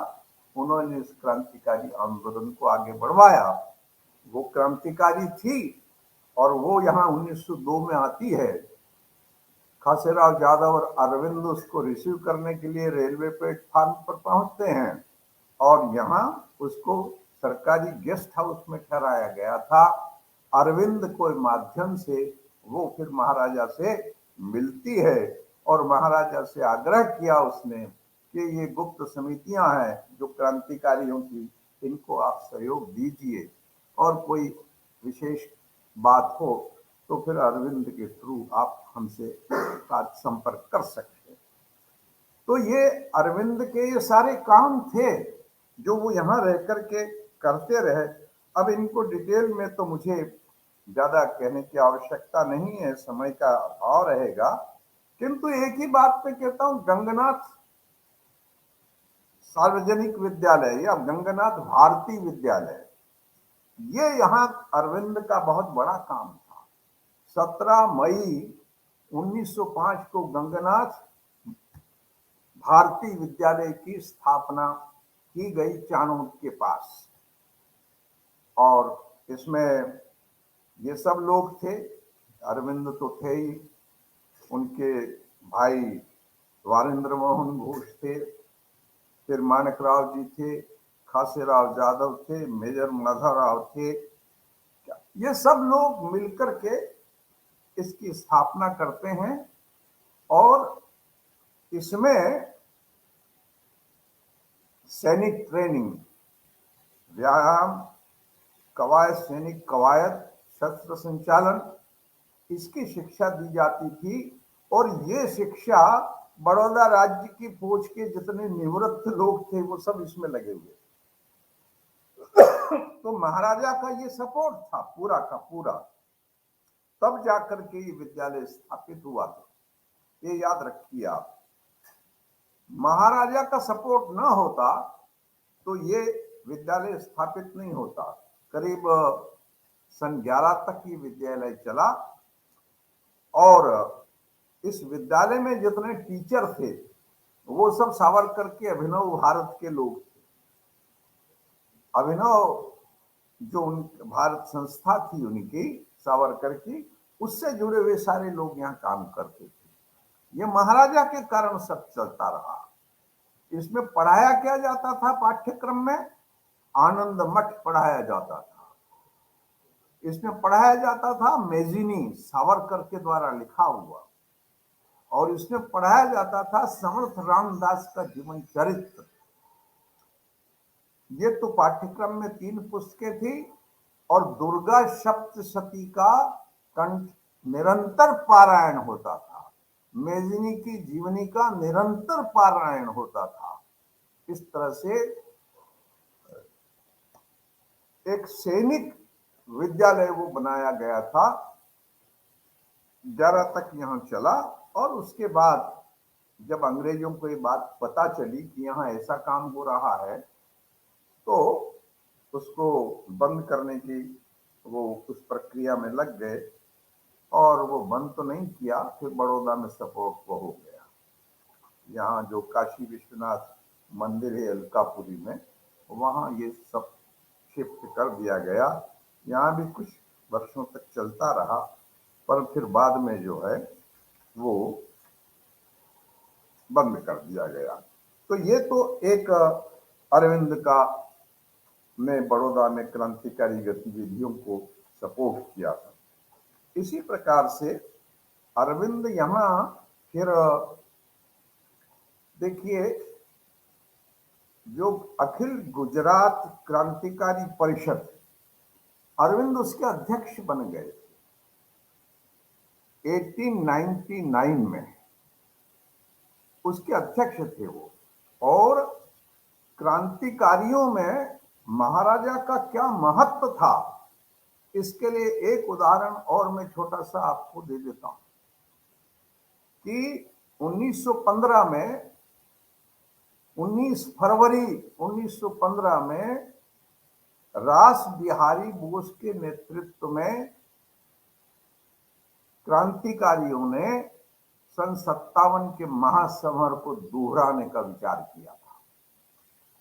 उन्होंने इस क्रांतिकारी आंदोलन को आगे बढ़वाया। वो क्रांतिकारी थी और वो यहाँ 1902 में आती है। खासेराव यादव और अरविंद उसको रिसीव करने के लिए रेलवे प्लेटफार्म पर पहुंचते हैं और यहाँ उसको सरकारी गेस्ट हाउस में ठहराया गया था। अरविंद के माध्यम से वो फिर महाराजा से मिलती है और महाराजा से आग्रह किया उसने कि ये गुप्त समितियां हैं जो क्रांतिकारियों की, इनको आप सहयोग दीजिए और कोई विशेष बात हो तो फिर अरविंद के थ्रू आप हमसे संपर्क कर सकते हैं। तो ये अरविंद के ये सारे काम थे जो वो यहाँ रह करके करते रहे। अब इनको डिटेल में तो मुझे ज्यादा कहने की आवश्यकता नहीं है, समय का अभाव रहेगा, किंतु एक ही बात पे कहता हूँ, गंगनाथ सार्वजनिक विद्यालय या गंगनाथ भारती विद्यालय, ये यहाँ अरविंद का बहुत बड़ा काम था। 17 मई 1905 को गंगनाथ भारती विद्यालय की स्थापना की गई चाणोद के पास, और इसमें ये सब लोग थे। अरविंद तो थे ही, उनके भाई वारेंद्र मोहन घोष थे, फिर माणकराव जी थे, खासेराव यादव थे, मेजर माधवराव थे। ये सब लोग मिलकर के इसकी स्थापना करते हैं और इसमें सैनिक ट्रेनिंग, व्यायाम, कवायद, सैनिक कवायद, शस्त्र संचालन, इसकी शिक्षा दी जाती थी। और ये शिक्षा बड़ौदा राज्य की फौज के जितने निवृत्त लोग थे वो सब इसमें लगे हुए। तो महाराजा का ये सपोर्ट था पूरा का पूरा, तब जाकर के ये विद्यालय स्थापित हुआ था। ये याद रखिए आप, महाराजा का सपोर्ट ना होता तो ये विद्यालय स्थापित नहीं होता। करीब सन 11 तक ये विद्यालय चला और इस विद्यालय में जितने टीचर थे वो सब सावरकर के अभिनव भारत के लोग थे। अभिनव जो भारत संस्था थी उनकी, सावरकर की, उससे जुड़े हुए सारे लोग यहाँ काम करते थे। ये महाराजा के कारण सब चलता रहा। इसमें पढ़ाया क्या जाता था पाठ्यक्रम में? आनंद मठ पढ़ाया जाता था। इसमें पढ़ाया जाता था मेजिनी, सावरकर के द्वारा लिखा हुआ, और इसमें पढ़ाया जाता था समर्थ रामदास का जीवन चरित्र। ये तो पाठ्यक्रम में 3 पुस्तकें थी और दुर्गा सप्तशती का कंठ निरंतर पारायण होता था। मेजिनी की जीवनी का निरंतर पारायण होता था। इस तरह से एक सैनिक विद्यालय वो बनाया गया था। 11 तक यहाँ चला और उसके बाद जब अंग्रेजों को ये बात पता चली कि यहाँ ऐसा काम हो रहा है तो उसको बंद करने की वो उस प्रक्रिया में लग गए, और वो बंद तो नहीं किया, फिर बड़ौदा में सपोर्ट को हो गया। यहाँ जो काशी विश्वनाथ मंदिर है अलकापुरी में, वहाँ ये सब शिफ्ट कर दिया गया। यहाँ भी कुछ वर्षों तक चलता रहा, पर फिर बाद में जो है वो बंद कर दिया गया। तो ये तो एक अरविंद का ने बड़ौदा में क्रांतिकारी गतिविधियों को सपोर्ट किया था। इसी प्रकार से अरविंद यहाँ फिर देखिए, जो अखिल गुजरात क्रांतिकारी परिषद, अरविंद उसके अध्यक्ष बन गए 1899 में, उसके अध्यक्ष थे वो। और क्रांतिकारियों में महाराजा का क्या महत्व था, इसके लिए एक उदाहरण और मैं छोटा सा आपको दे देता हूं कि 1915 में 19 फरवरी 1915 में रास बिहारी बोस के नेतृत्व में क्रांतिकारियों ने सन 57 के महासमर को दोहराने का विचार किया था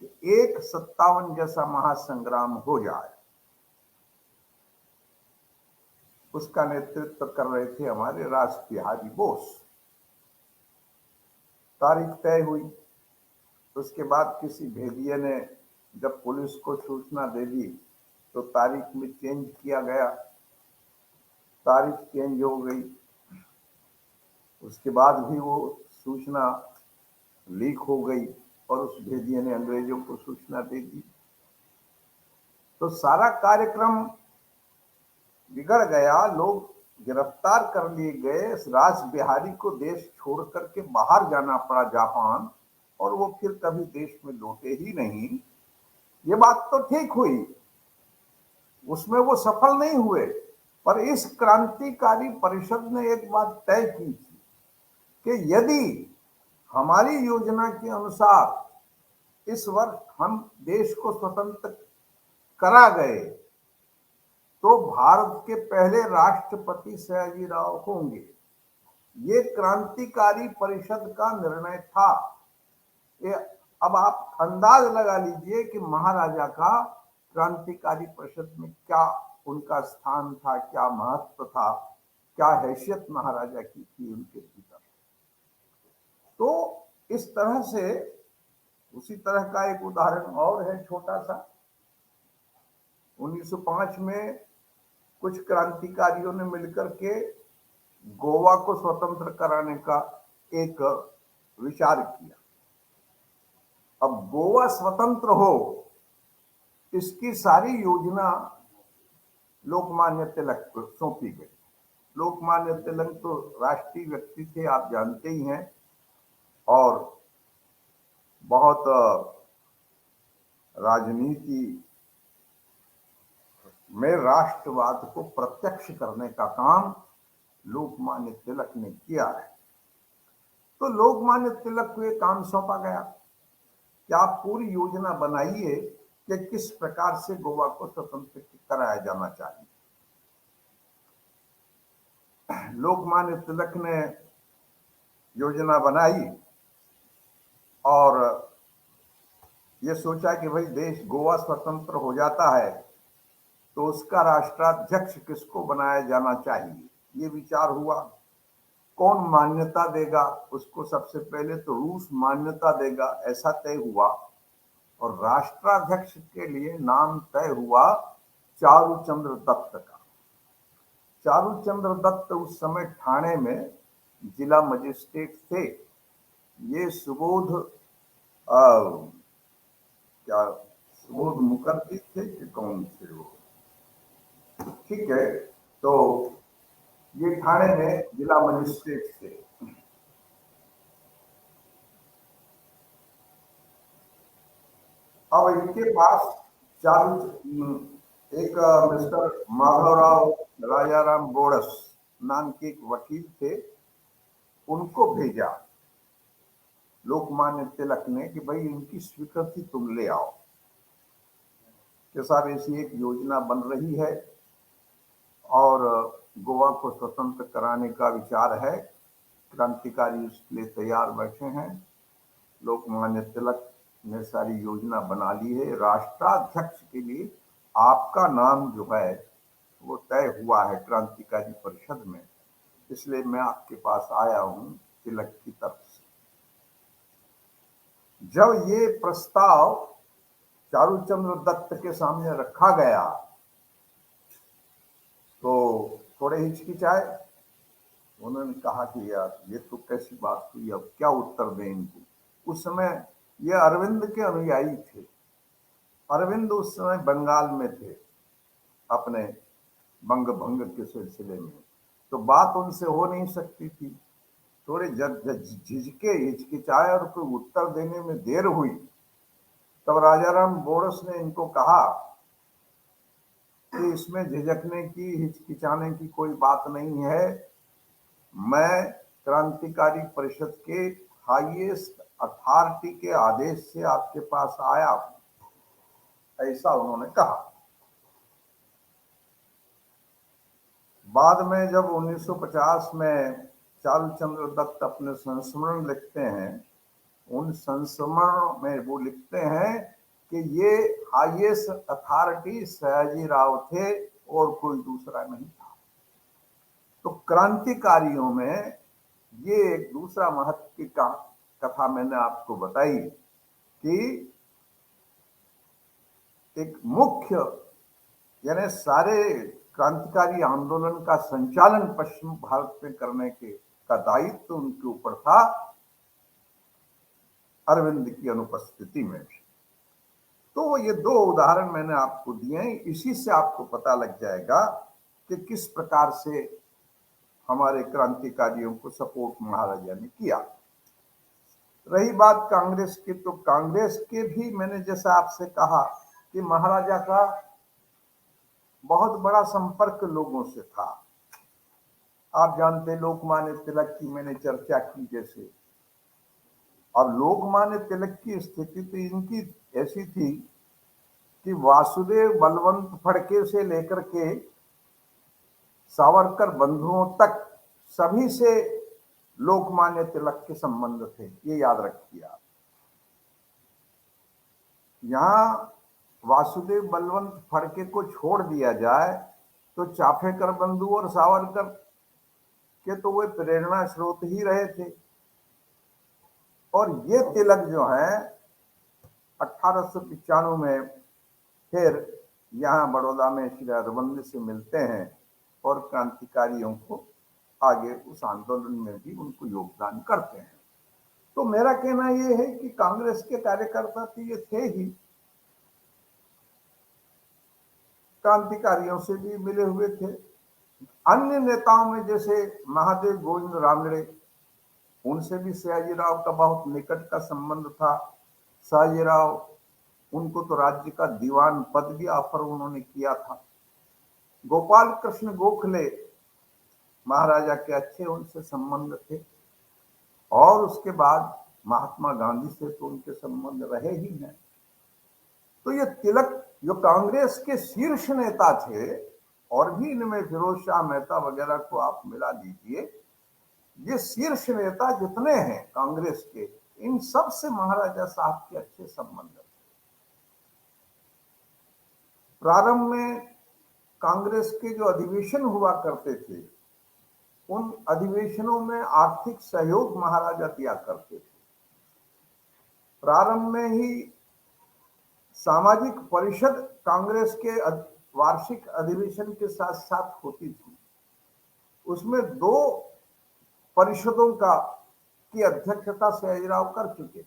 कि एक 57 जैसा महासंग्राम हो जाए। उसका नेतृत्व कर रहे थे हमारे रास बिहारी बोस। तारीख तय हुई। उसके बाद किसी भेदिये ने जब पुलिस को सूचना दे दी तो तारीख में चेंज किया गया, तारीख चेंज हो गई। उसके बाद भी वो सूचना लीक हो गई और उस भेदिये ने अंग्रेजों को सूचना दे दी। तो सारा कार्यक्रम बिगड़ गया। लोग गिरफ्तार कर लिए गए। रास बिहारी को देश छोड़ करके बाहर जाना पड़ा जापान, और वो फिर कभी देश में लौटे ही नहीं। ये बात तो ठीक हुई, उसमें वो सफल नहीं हुए, पर इस क्रांतिकारी परिषद ने एक बात तय की थी कि यदि हमारी योजना के अनुसार इस वर्ष हम देश को स्वतंत्र करा गए तो भारत के पहले राष्ट्रपति सयाजीराव होंगे। ये क्रांतिकारी परिषद का निर्णय था। ये अब आप अंदाज लगा लीजिए कि महाराजा का क्रांतिकारी परिषद में क्या उनका स्थान था, क्या महत्व था, क्या हैसियत महाराजा की थी उनके भीतर। तो इस तरह से उसी तरह का एक उदाहरण और है छोटा सा। 1905 में कुछ क्रांतिकारियों ने मिलकर के गोवा को स्वतंत्र कराने का एक विचार किया। अब गोवा स्वतंत्र हो, इसकी सारी योजना लोकमान्य तिलक को सौंपी गई। लोकमान्य तिलक तो राष्ट्रीय व्यक्ति थे, आप जानते ही हैं, और बहुत राजनीति में राष्ट्रवाद को प्रत्यक्ष करने का काम लोकमान्य तिलक ने किया है। तो लोकमान्य तिलक को ये काम सौंपा गया कि आप पूरी योजना बनाइए कि किस प्रकार से गोवा को स्वतंत्र कराया जाना चाहिए। लोकमान्य तिलक ने योजना बनाई और ये सोचा कि भाई देश गोवा स्वतंत्र हो जाता है तो उसका राष्ट्राध्यक्ष किसको बनाया जाना चाहिए, ये विचार हुआ। कौन मान्यता देगा उसको? सबसे पहले तो रूस मान्यता देगा, ऐसा तय हुआ। और राष्ट्राध्यक्ष के लिए नाम तय हुआ चारुचंद्र दत्त का। चारुचंद्र दत्त उस समय ठाणे में जिला मजिस्ट्रेट थे। ये सुबोध मुखर्जी थे कि कौन थे वो, ठीक है। तो ये ठाणे में जिला मजिस्ट्रेट थे। अब इनके पास एक मिस्टर माधवराव राजाराम बोरस नाम के एक वकील थे, उनको भेजा लोकमान्य तिलक ने कि भाई इनकी स्वीकृति तुम ले आओ कि साहब ऐसी एक योजना बन रही है और गोवा को स्वतंत्र कराने का विचार है, क्रांतिकारी उसके लिए तैयार बैठे हैं। लोकमान्य तिलक ने सारी योजना बना ली है, राष्ट्राध्यक्ष के लिए आपका नाम जो है वो तय हुआ है क्रांतिकारी परिषद में, इसलिए मैं आपके पास आया हूं तिलक की तरफ से। जब ये प्रस्ताव चारुचंद्र दत्त के सामने रखा गया तो थोड़े हिचकिचाए। उन्होंने कहा कि यार ये तो कैसी बात हुई, अब क्या उत्तर दें इनको। उस समय ये अरविंद के अनुयायी थे। अरविंद उस समय बंगाल में थे अपने बंग भंग के सिलसिले में, तो बात उनसे हो नहीं सकती थी। थोड़े झिझके हिचकिचाए और कोई उत्तर देने में देर हुई। तब राजाराम बोरस ने इनको कहा कि इसमें झिझकने की हिचकिचाने की कोई बात नहीं है, मैं क्रांतिकारी परिषद के हाईएस्ट अथॉरिटी के आदेश से आपके पास आया, ऐसा उन्होंने कहा। बाद में जब 1950 में चारुचंद्र दत्त अपने संस्मरण लिखते हैं, उन संस्मरण में वो लिखते हैं कि ये हाईएस्ट अथॉरिटी सयाजी राव थे और कोई दूसरा नहीं था। तो क्रांतिकारियों में ये एक दूसरा महत्व की कथा मैंने आपको बताई कि एक मुख्य यानी सारे क्रांतिकारी आंदोलन का संचालन पश्चिम भारत में करने का दायित्व तो उनके ऊपर था, अरविंद की अनुपस्थिति में भी। तो ये दो उदाहरण मैंने आपको दिए हैं, इसी से आपको पता लग जाएगा कि किस प्रकार से हमारे क्रांतिकारियों को सपोर्ट महाराजा ने किया। रही बात कांग्रेस की, तो कांग्रेस के भी मैंने जैसा आपसे कहा कि महाराजा का बहुत बड़ा संपर्क लोगों से था। आप जानते लोकमान्य तिलक की मैंने चर्चा की जैसे, और लोकमान्य तिलक की स्थिति तो इनकी ऐसी थी कि वासुदेव बलवंत फड़के से लेकर के सावरकर बंधुओं तक सभी से लोकमान्य तिलक के संबंध थे, ये याद रखिए आप। यहां वासुदेव बलवंत फड़के को छोड़ दिया जाए तो चाफेकर बंधु और सावरकर के तो वे प्रेरणा स्रोत ही रहे थे। और ये तिलक जो है 1895 में फिर यहाँ बड़ौदा में श्री अरविंद से मिलते हैं और क्रांतिकारियों को आगे उस आंदोलन में भी उनको योगदान करते हैं। तो मेरा कहना यह है कि कांग्रेस के कार्यकर्ता तो ये थे ही, क्रांतिकारियों से भी मिले हुए थे। अन्य नेताओं में जैसे महादेव गोविंद रानड़े, उनसे भी सयाजीराव का बहुत निकट का संबंध था। सयाजीराव उनको तो राज्य का दीवान पद भी ऑफर उन्होंने किया था। गोपाल कृष्ण गोखले महाराजा के अच्छे उनसे संबंध थे, और उसके बाद महात्मा गांधी से तो उनके संबंध रहे ही हैं। तो ये तिलक जो कांग्रेस के शीर्ष नेता थे, और भी इनमें फिरोज शाह मेहता वगैरह को आप मिला लीजिए, ये शीर्ष नेता जितने हैं कांग्रेस के, इन सब से महाराजा साहब के अच्छे संबंध थे। प्रारंभ में कांग्रेस के जो अधिवेशन हुआ करते थे, उन अधिवेशनों में आर्थिक सहयोग महाराजा दिया करते थे। प्रारंभ में ही सामाजिक परिषद कांग्रेस के वार्षिक अधिवेशन के साथ साथ होती थी। उसमें 2 परिषदों की अध्यक्षता सयाजीराव कर चुके।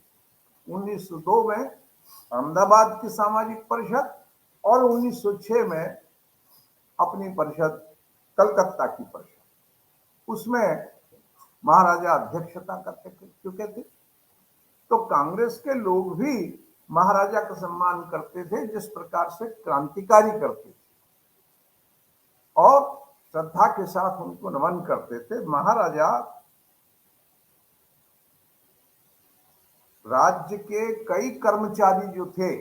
1902 में अहमदाबाद की सामाजिक परिषद और 1906 में अपनी परिषद कलकत्ता की परिषद, उसमें महाराजा अध्यक्षता करते चुके थे। तो कांग्रेस के लोग भी महाराजा का सम्मान करते थे जिस प्रकार से क्रांतिकारी करते थे, और श्रद्धा के साथ उनको नमन करते थे। महाराजा राज्य के कई कर्मचारी जो थे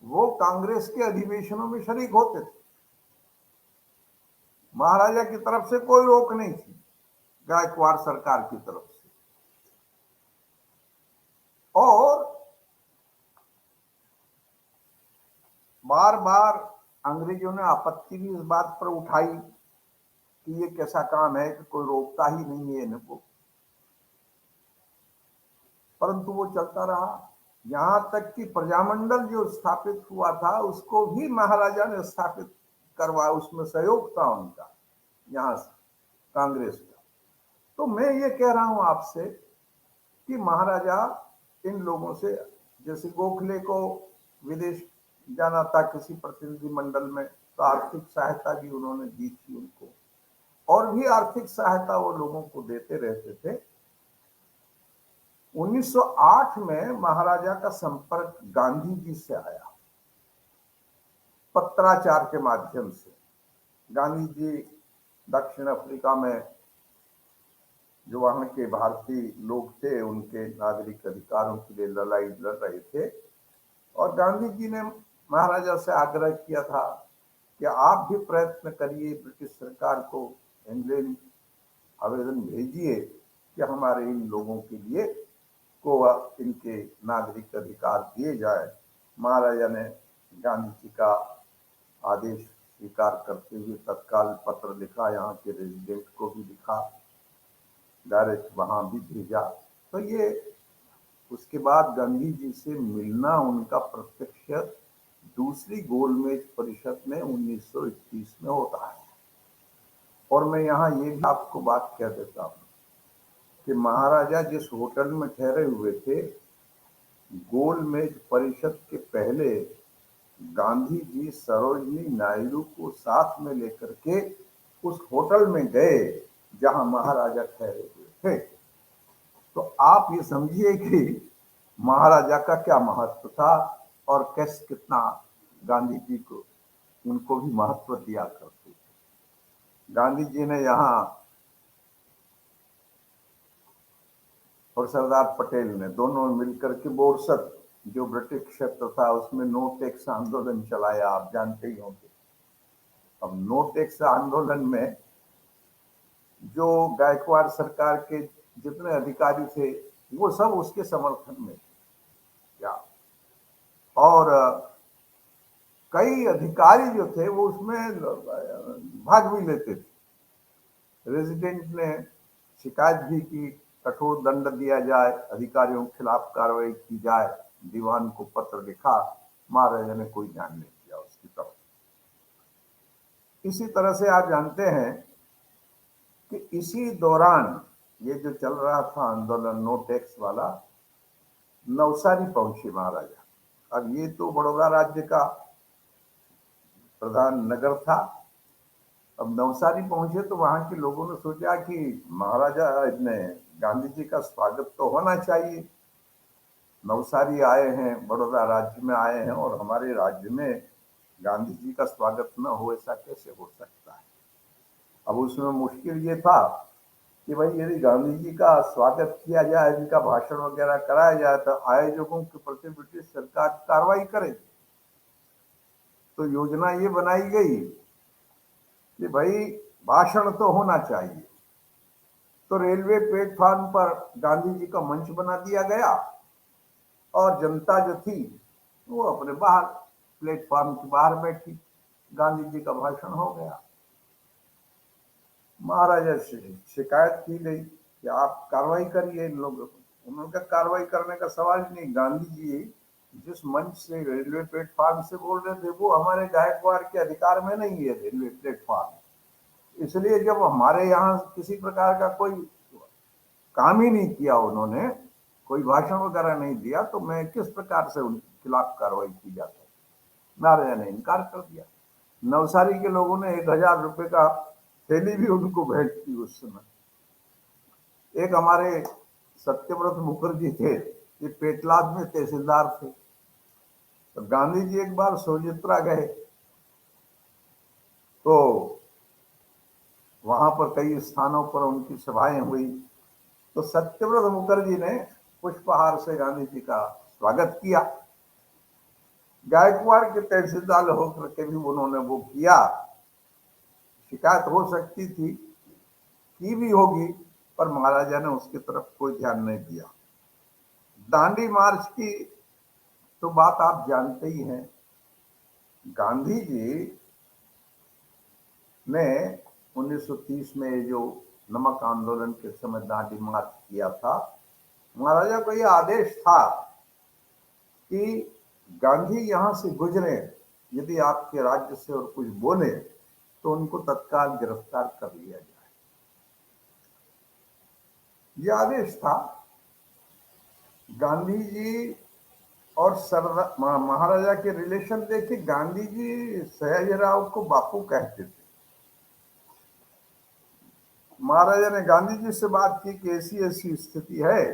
वो कांग्रेस के अधिवेशनों में शरीक होते थे। महाराजा की तरफ से कोई रोक नहीं थी, गायकवाड़ सरकार की तरफ से। और बार बार अंग्रेजों ने आपत्ति भी इस बात पर उठाई कि ये कैसा काम है कि कोई रोकता ही नहीं है इनको, परंतु वो चलता रहा। यहां तक कि प्रजामंडल जो स्थापित हुआ था उसको भी महाराजा ने स्थापित करवाया, उसमें सहयोग था उनका, यहां से कांग्रेस का। तो मैं ये कह रहा हूं आपसे कि महाराजा इन लोगों से, जैसे गोखले को विदेश जाना था किसी प्रतिनिधि मंडल में, तो आर्थिक सहायता भी उन्होंने दी थी उनको, और भी आर्थिक सहायता वो लोगों को देते रहते थे। 1908 में महाराजा का संपर्क गांधी जी से आया, पत्राचार के माध्यम से। गांधी जी दक्षिण अफ्रीका में जो वहाँ के भारतीय लोग थे उनके नागरिक अधिकारों के लिए लड़ाई लड़ रहे थे। और गांधी जी ने महाराजा से आग्रह किया था कि आप भी प्रयत्न करिए, ब्रिटिश सरकार को इंग्लैंड आवेदन भेजिए कि हमारे इन लोगों के लिए को इनके नागरिक अधिकार दिए जाए। महाराजा ने गांधी जी का आदेश स्वीकार करते हुए तत्काल पत्र लिखा, यहाँ के रेजिडेंट को भी लिखा, डायरेक्ट वहां भी भेजा। तो ये उसके बाद गांधी जी से मिलना उनका प्रत्यक्ष दूसरी गोलमेज परिषद में 1921 में होता है। और मैं यहाँ ये भी आपको बात कह देता हूँ कि महाराजा जिस होटल में ठहरे हुए थे, गोलमेज परिषद के पहले गांधी जी सरोजनी नायडू को साथ में लेकर के उस होटल में गए जहां महाराजा ठहरे हुए थे। तो आप ये समझिए कि महाराजा का क्या महत्व था और कैसे कितना गांधी जी को उनको भी महत्व दिया करते थे। गांधी जी ने यहाँ और सरदार पटेल ने दोनों मिलकर के बोरसद जो ब्रिटिश क्षेत्र था उसमें नो टैक्स आंदोलन चलाया, आप जानते ही होंगे। अब नो टैक्स आंदोलन में जो गायकवाड़ सरकार के जितने अधिकारी थे वो सब उसके समर्थन में थे। और कई अधिकारी जो थे वो उसमें भाग भी लेते थे। रेजिडेंट ने शिकायत भी की, कठोर दंड दिया जाए, अधिकारियों के खिलाफ कार्रवाई की जाए, दीवान को पत्र लिखा, महाराजा ने कोई ध्यान नहीं दिया उसकी तरफ। इसी तरह से आप जानते हैं कि इसी दौरान ये जो चल रहा था आंदोलन नो टैक्स वाला, नवसारी पहुंचे महाराजा। अब ये तो बड़ौदा राज्य का प्रधान नगर था। अब नवसारी पहुंचे तो वहां के लोगों ने सोचा कि महाराजा ने गांधी जी का स्वागत तो होना चाहिए। नवसारी आए हैं, बड़ौदा राज्य में आए हैं और हमारे राज्य में गांधी जी का स्वागत न हो, ऐसा कैसे हो सकता है। अब उसमें मुश्किल ये था कि भाई यदि गांधी जी का स्वागत किया जाए, इनका भाषण वगैरह कराया जाए तो आयोजकों के प्रति ब्रिटिश सरकार कार्रवाई करेगी। तो योजना ये बनाई गई कि भाई भाषण तो होना चाहिए। तो रेलवे प्लेटफार्म पर गांधी जी का मंच बना दिया गया और जनता जो थी वो अपने बाहर प्लेटफार्म के बाहर बैठी, गांधी जी का भाषण हो गया। महाराजा से शिकायत की गई कि आप कार्रवाई करिए इन लोगों को। उन्होंने कहा कार्रवाई करने का सवाल नहीं, गांधी जी जिस मंच से रेलवे प्लेटफार्म से बोल रहे थे वो हमारे गायकवाड़ के अधिकार में नहीं है रेलवे प्लेटफार्म। इसलिए जब हमारे यहाँ किसी प्रकार का कोई काम ही नहीं किया, उन्होंने कोई भाषण वगैरह नहीं दिया, तो मैं किस प्रकार से उनके खिलाफ कार्रवाई की जाती। महाराजा ने इनकार कर दिया। नवसारी के लोगों ने 1000 रुपए का थैली भी उनको भेंट की उस समय। एक हमारे सत्यव्रत मुखर्जी थे, ये पेटलाद में तहसीलदार थे। तो गांधी जी एक बार सोजित्रा गए तो वहां पर कई स्थानों पर उनकी सभाएं हुई। तो सत्यव्रत मुखर्जी ने पुष्पहार से गांधी जी का स्वागत किया। गायकवाड़ के तहसीलदार होकर के भी उन्होंने वो किया। शिकायत हो सकती थी, की भी होगी, पर महाराजा ने उसकी तरफ कोई ध्यान नहीं दिया। दांडी मार्च की तो बात आप जानते ही हैं। गांधी जी ने 1930 में जो नमक आंदोलन के समय दांडी मार्च किया था, महाराजा को यह आदेश था कि गांधी यहां से गुजरे, यदि आपके राज्य से और कुछ बोले तो उनको तत्काल गिरफ्तार कर लिया जाए। यह आदेश था। गांधी जी और महाराजा के रिलेशन देखिए, गांधी जी सयाजीराव को बापू कहते थे। महाराजा ने गांधी जी से बात की कि ऐसी ऐसी स्थिति है,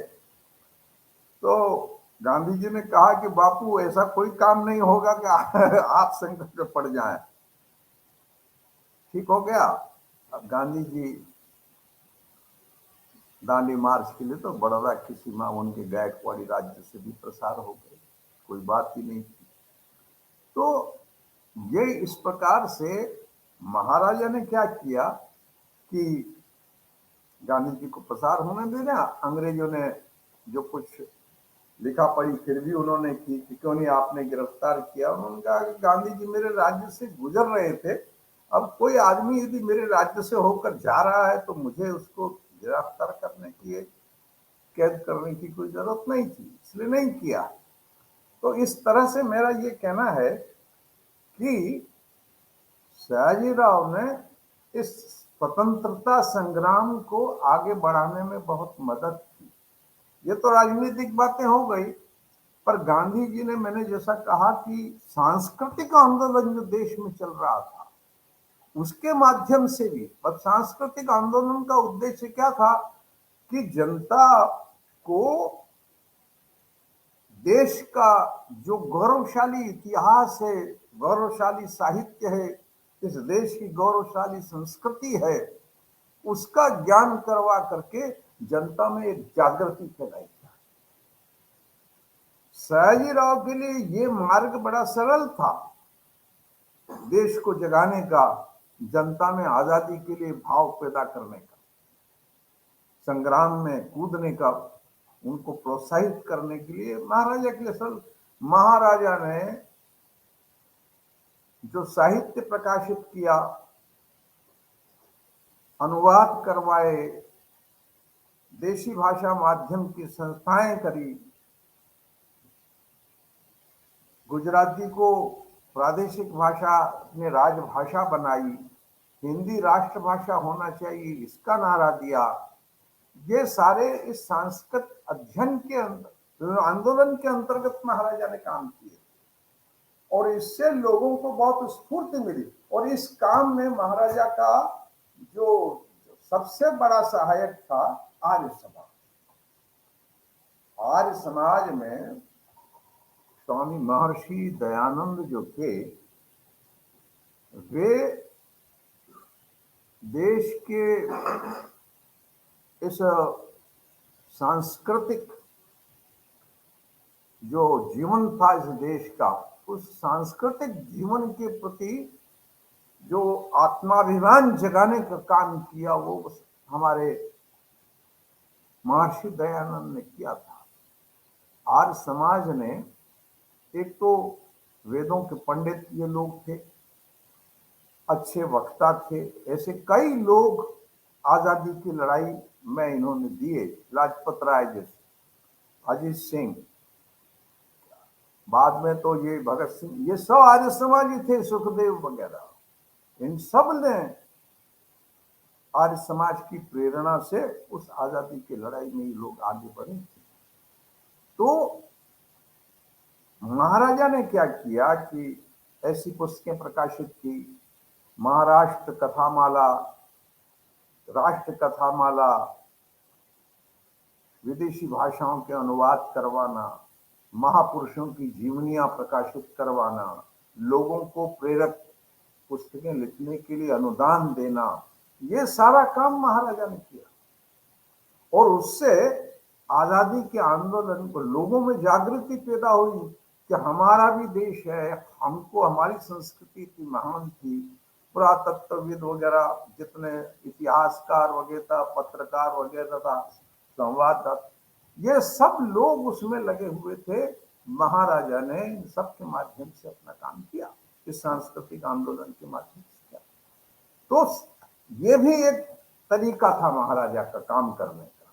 तो गांधी जी ने कहा कि बापू ऐसा कोई काम नहीं होगा कि आप संकट में पड़ जाएं। ठीक हो गया। अब गांधी जी दांडी मार्च के लिए तो बड़ौदा की सीमा उनके गायकवाड़ी राज्य से भी प्रसार हो गई, कोई बात ही नहीं थी। तो ये इस प्रकार से महाराजा ने क्या किया कि गांधी जी को प्रसार होने देना, अंग्रेजों ने जो कुछ लिखा पढ़ी फिर भी उन्होंने की कि क्यों नहीं आपने गिरफ्तार किया। उन्होंने कहा कि गांधी जी मेरे राज्य से गुजर रहे थे, अब कोई आदमी यदि मेरे राज्य से होकर जा रहा है तो मुझे उसको गिरफ्तार करने की, कैद करने की कोई जरूरत नहीं थी, इसलिए नहीं किया। तो इस तरह से मेरा ये कहना है कि सयाजीराव ने इस स्वतंत्रता संग्राम को आगे बढ़ाने में बहुत मदद की। ये तो राजनीतिक बातें हो गई, पर गांधी जी ने, मैंने जैसा कहा कि सांस्कृतिक आंदोलन जो देश में चल रहा था उसके माध्यम से भी, पर सांस्कृतिक आंदोलन का उद्देश्य क्या था कि जनता को देश का जो गौरवशाली इतिहास है, गौरवशाली साहित्य है, इस देश की गौरवशाली संस्कृति है, उसका ज्ञान करवा करके जनता में एक जागृति फैलाई। सयाजीराव के लिए ये मार्ग बड़ा सरल था, देश को जगाने का, जनता में आजादी के लिए भाव पैदा करने का, संग्राम में कूदने का, उनको प्रोत्साहित करने के लिए महाराजा के लिए सरल। महाराजा ने जो साहित्य प्रकाशित किया, अनुवाद करवाए, देशी भाषा माध्यम की संस्थाएं करी, गुजराती को प्रादेशिक भाषा में राजभाषा बनाई, हिंदी राष्ट्रभाषा होना चाहिए इसका नारा दिया। ये सारे इस सांस्कृतिक अध्ययन के आंदोलन के अंतर्गत महाराजा ने काम किए और इससे लोगों को बहुत स्फूर्ति मिली। और इस काम में महाराजा का जो सबसे बड़ा सहायक था आर्य समाज। आर्य समाज में स्वामी महर्षि दयानंद जो थे, वे देश के इस सांस्कृतिक जो जीवन था इस देश का, उस सांस्कृतिक जीवन के प्रति जो आत्माभिमान जगाने का काम किया वो हमारे महर्षि दयानंद ने किया था। आर्य समाज ने, एक तो वेदों के पंडित ये लोग थे, अच्छे वक्ता थे, ऐसे कई लोग आजादी की लड़ाई में इन्होंने दिए, लाजपत राय जैसे, अजीत सिंह, बाद में तो ये भगत सिंह, ये सब आर्य समाजी थे, सुखदेव वगैरह, इन सब ने आर्य समाज की प्रेरणा से उस आजादी की लड़ाई में ये लोग आगे बढ़े। तो महाराजा ने क्या किया कि ऐसी पुस्तकें प्रकाशित की, महाराष्ट्र कथामाला, राष्ट्र कथामाला, विदेशी भाषाओं के अनुवाद करवाना, महापुरुषों की जीवनियां प्रकाशित करवाना, लोगों को प्रेरक पुस्तकें लिखने के लिए अनुदान देना, ये सारा काम महाराजा ने किया। और उससे आजादी के आंदोलन को, लोगों में जागृति पैदा हुई कि हमारा भी देश है, हमको, हमारी संस्कृति इतनी महान थी। पुरातत्वविद वगैरह जितने इतिहासकार वगैरह, पत्रकार वगैरह था, संवाददाता, ये सब लोग उसमें लगे हुए थे। महाराजा ने इन सब के माध्यम से अपना काम किया, इस सांस्कृतिक आंदोलन के माध्यम से किया। तो ये भी एक तरीका था महाराजा का काम करने का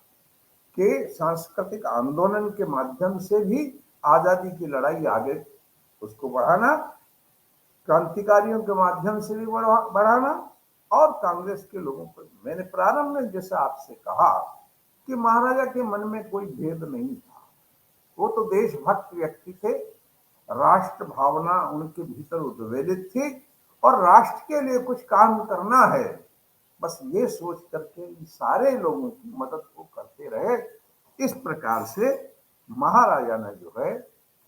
कि सांस्कृतिक आंदोलन के माध्यम से भी आजादी की लड़ाई आगे उसको बढ़ाना, क्रांतिकारियों के माध्यम से भी बढ़ाना, और कांग्रेस के लोगों को। मैंने प्रारंभ में जैसा आपसे कहा कि महाराजा के मन में कोई भेद नहीं था, वो तो देशभक्त व्यक्ति थे, राष्ट्र भावना उनके भीतर उद्वेलित थी और राष्ट्र के लिए कुछ काम करना है, बस ये सोच करके इन सारे लोगों की मदद को करते रहे। इस प्रकार से महाराजा ने जो है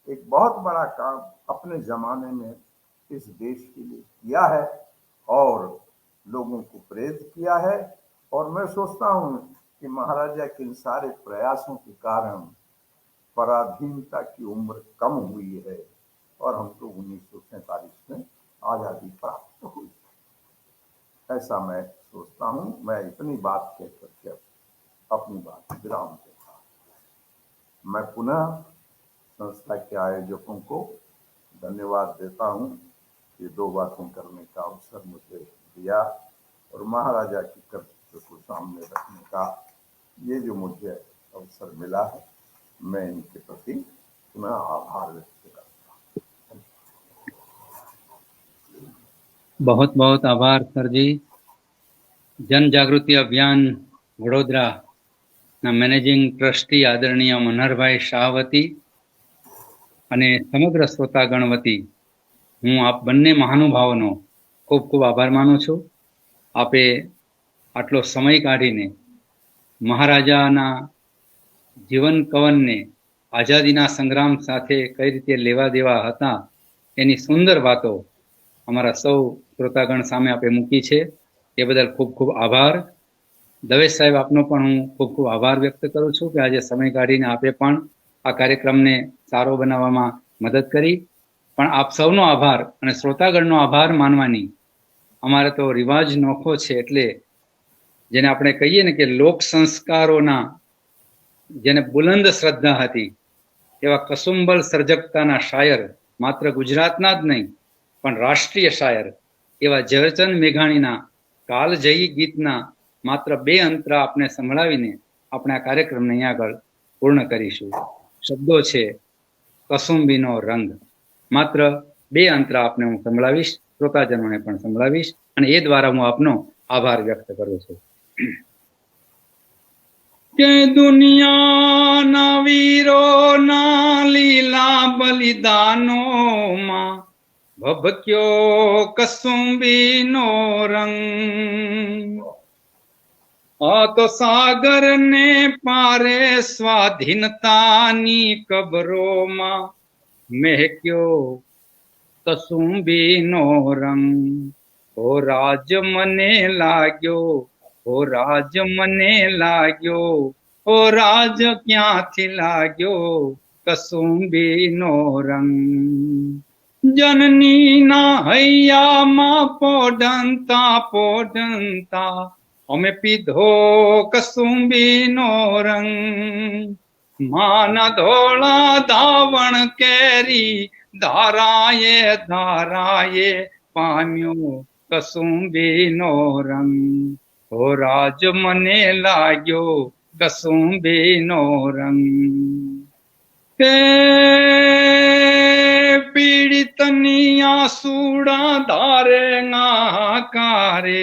एक बहुत बड़ा काम अपने जमाने में इस देश के लिए किया है और लोगों को प्रेरित किया है। और मैं सोचता हूँ कि महाराजा के इन सारे प्रयासों के कारण पराधीनता की उम्र कम हुई है और हमको 1947 में आजादी प्राप्त हुई, ऐसा मैं सोचता हूँ। मैं इतनी बात कह करके अपनी बात विराम देता हूँ। मैं पुनः संस्था के आयोजकों को धन्यवाद देता हूँ कि 2 बातें करने का अवसर मुझे दिया और महाराजा के कर्तव्य को सामने रखने का ये जो मुझे अवसर मिला है, मैं इनके प्रति पुनः आभार व्यक्त करता हूँ। बहुत बहुत आभार सर जी। जन जागृति अभियान वडोदरा ना મેનેજિંગ ટ્રસ્ટી આદરણીય મનહરભાઈ શાહ વતી અને સમગ્ર શ્રોતાગણ વતી હું આપ બંને મહાનુભાવોનો ખૂબ ખૂબ આભાર માનું છું. આપે આટલો સમય કાઢીને મહારાજાના જીવન કવનને આઝાદીના સંગ્રામ સાથે કઈ રીતે લેવા દેવા હતા એની સુંદર વાતો અમારા સૌ શ્રોતાગણ સામે આપે મૂકી છે. એ બદલ ખૂબ ખૂબ આભાર. દવેશ સાહેબ, આપનો પણ હું ખૂબ ખૂબ આભાર વ્યક્ત કરું છું કે આજે સમય કાઢીને આપે પણ આ કાર્યક્રમને સારો બનાવવામાં મદદ કરી. પણ આપ સૌનો આભાર અને શ્રોતાગણનો આભાર માનવાની અમારે તો રિવાજ નોખો છે. એટલે જેને આપણે કહીએ ને કે લોક સંસ્કારોના જેને બુલંદ શ્રદ્ધા હતી એવા કસુંબલ સર્જકતાના શાયર, માત્ર ગુજરાતના જ નહીં પણ રાષ્ટ્રીય શાયર એવા ઝવેરચંદ મેઘાણીના કાલજયી ગીતના માત્ર 2 અંતરા આપને સંભળાવીને આપણે આ કાર્યક્રમને અહીંયા આગળ પૂર્ણ કરીશું. શબ્દો છે કસુંબીનો રંગ. માત્ર 2 અંતરા આપને હું સંભળાવીશ, શ્રોતાજનોને પણ સંભળાવીશ અને એ દ્વારા હું આપનો આભાર વ્યક્ત કરું છું. કે દુનિયાના વીરોના લીલા બલિદાનોમાં ભભક્યો કસુંબીનો રંગ. આ તો સાગર ને પારે સ્વાધીનતાની કબરોમાં મહેક્યો કસુંબીનો રંગ. ઓ રાજ મને લાગ્યો, ઓ રાજ મને લાગ્યો, ઓ રાજ ક્યાંથી લાગ્યો કસુંબીનો રંગ. જનનીના હૈયામાં પોઢંતા પોઢંતા અમે પીધો કસુંબીનો રંગ. માના ધોળા ધાવણ કેરી ધારાએ ધારાએ પામ્યો કસુંબીનો રંગ. ઓ રાજ મને લાગ્યો કસુંબીનો રંગ. કે પીડિતની આસુડા ધારે નાકારે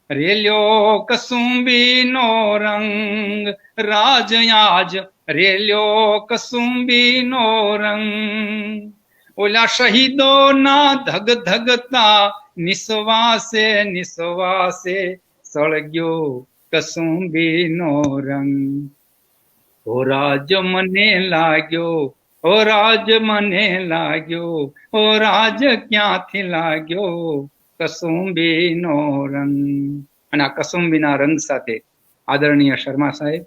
રેલ્યો કસુંબીનો રંગ. રાજ આજ રેલ્યો કસુંબીનો રંગ. ઓલા શહીદોના ધગ ધગતા નિશ્વાસે નિશ્વાસે સળગ્યો કસુંબીનો રંગ. ઓ રાજ મને લાગ્યો, ઓ રાજ મને લાગ્યો, ઓ રાજ ક્યાંથી લાગ્યો કસુંબીનો રંગ. અને આ કસુંબીના રંગ સાથે આદરણીય શર્મા સાહેબ,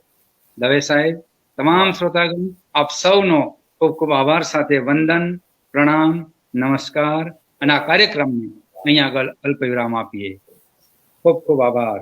દવે સાહેબ, તમામ શ્રોતાગણ આપ સૌનો ખૂબ ખૂબ આભાર સાથે વંદન, પ્રણામ, નમસ્કાર અને આ કાર્યક્રમને અહીંયા આગળ અલ્પ વિરામ આપીએ. ખૂબ ખૂબ આભાર.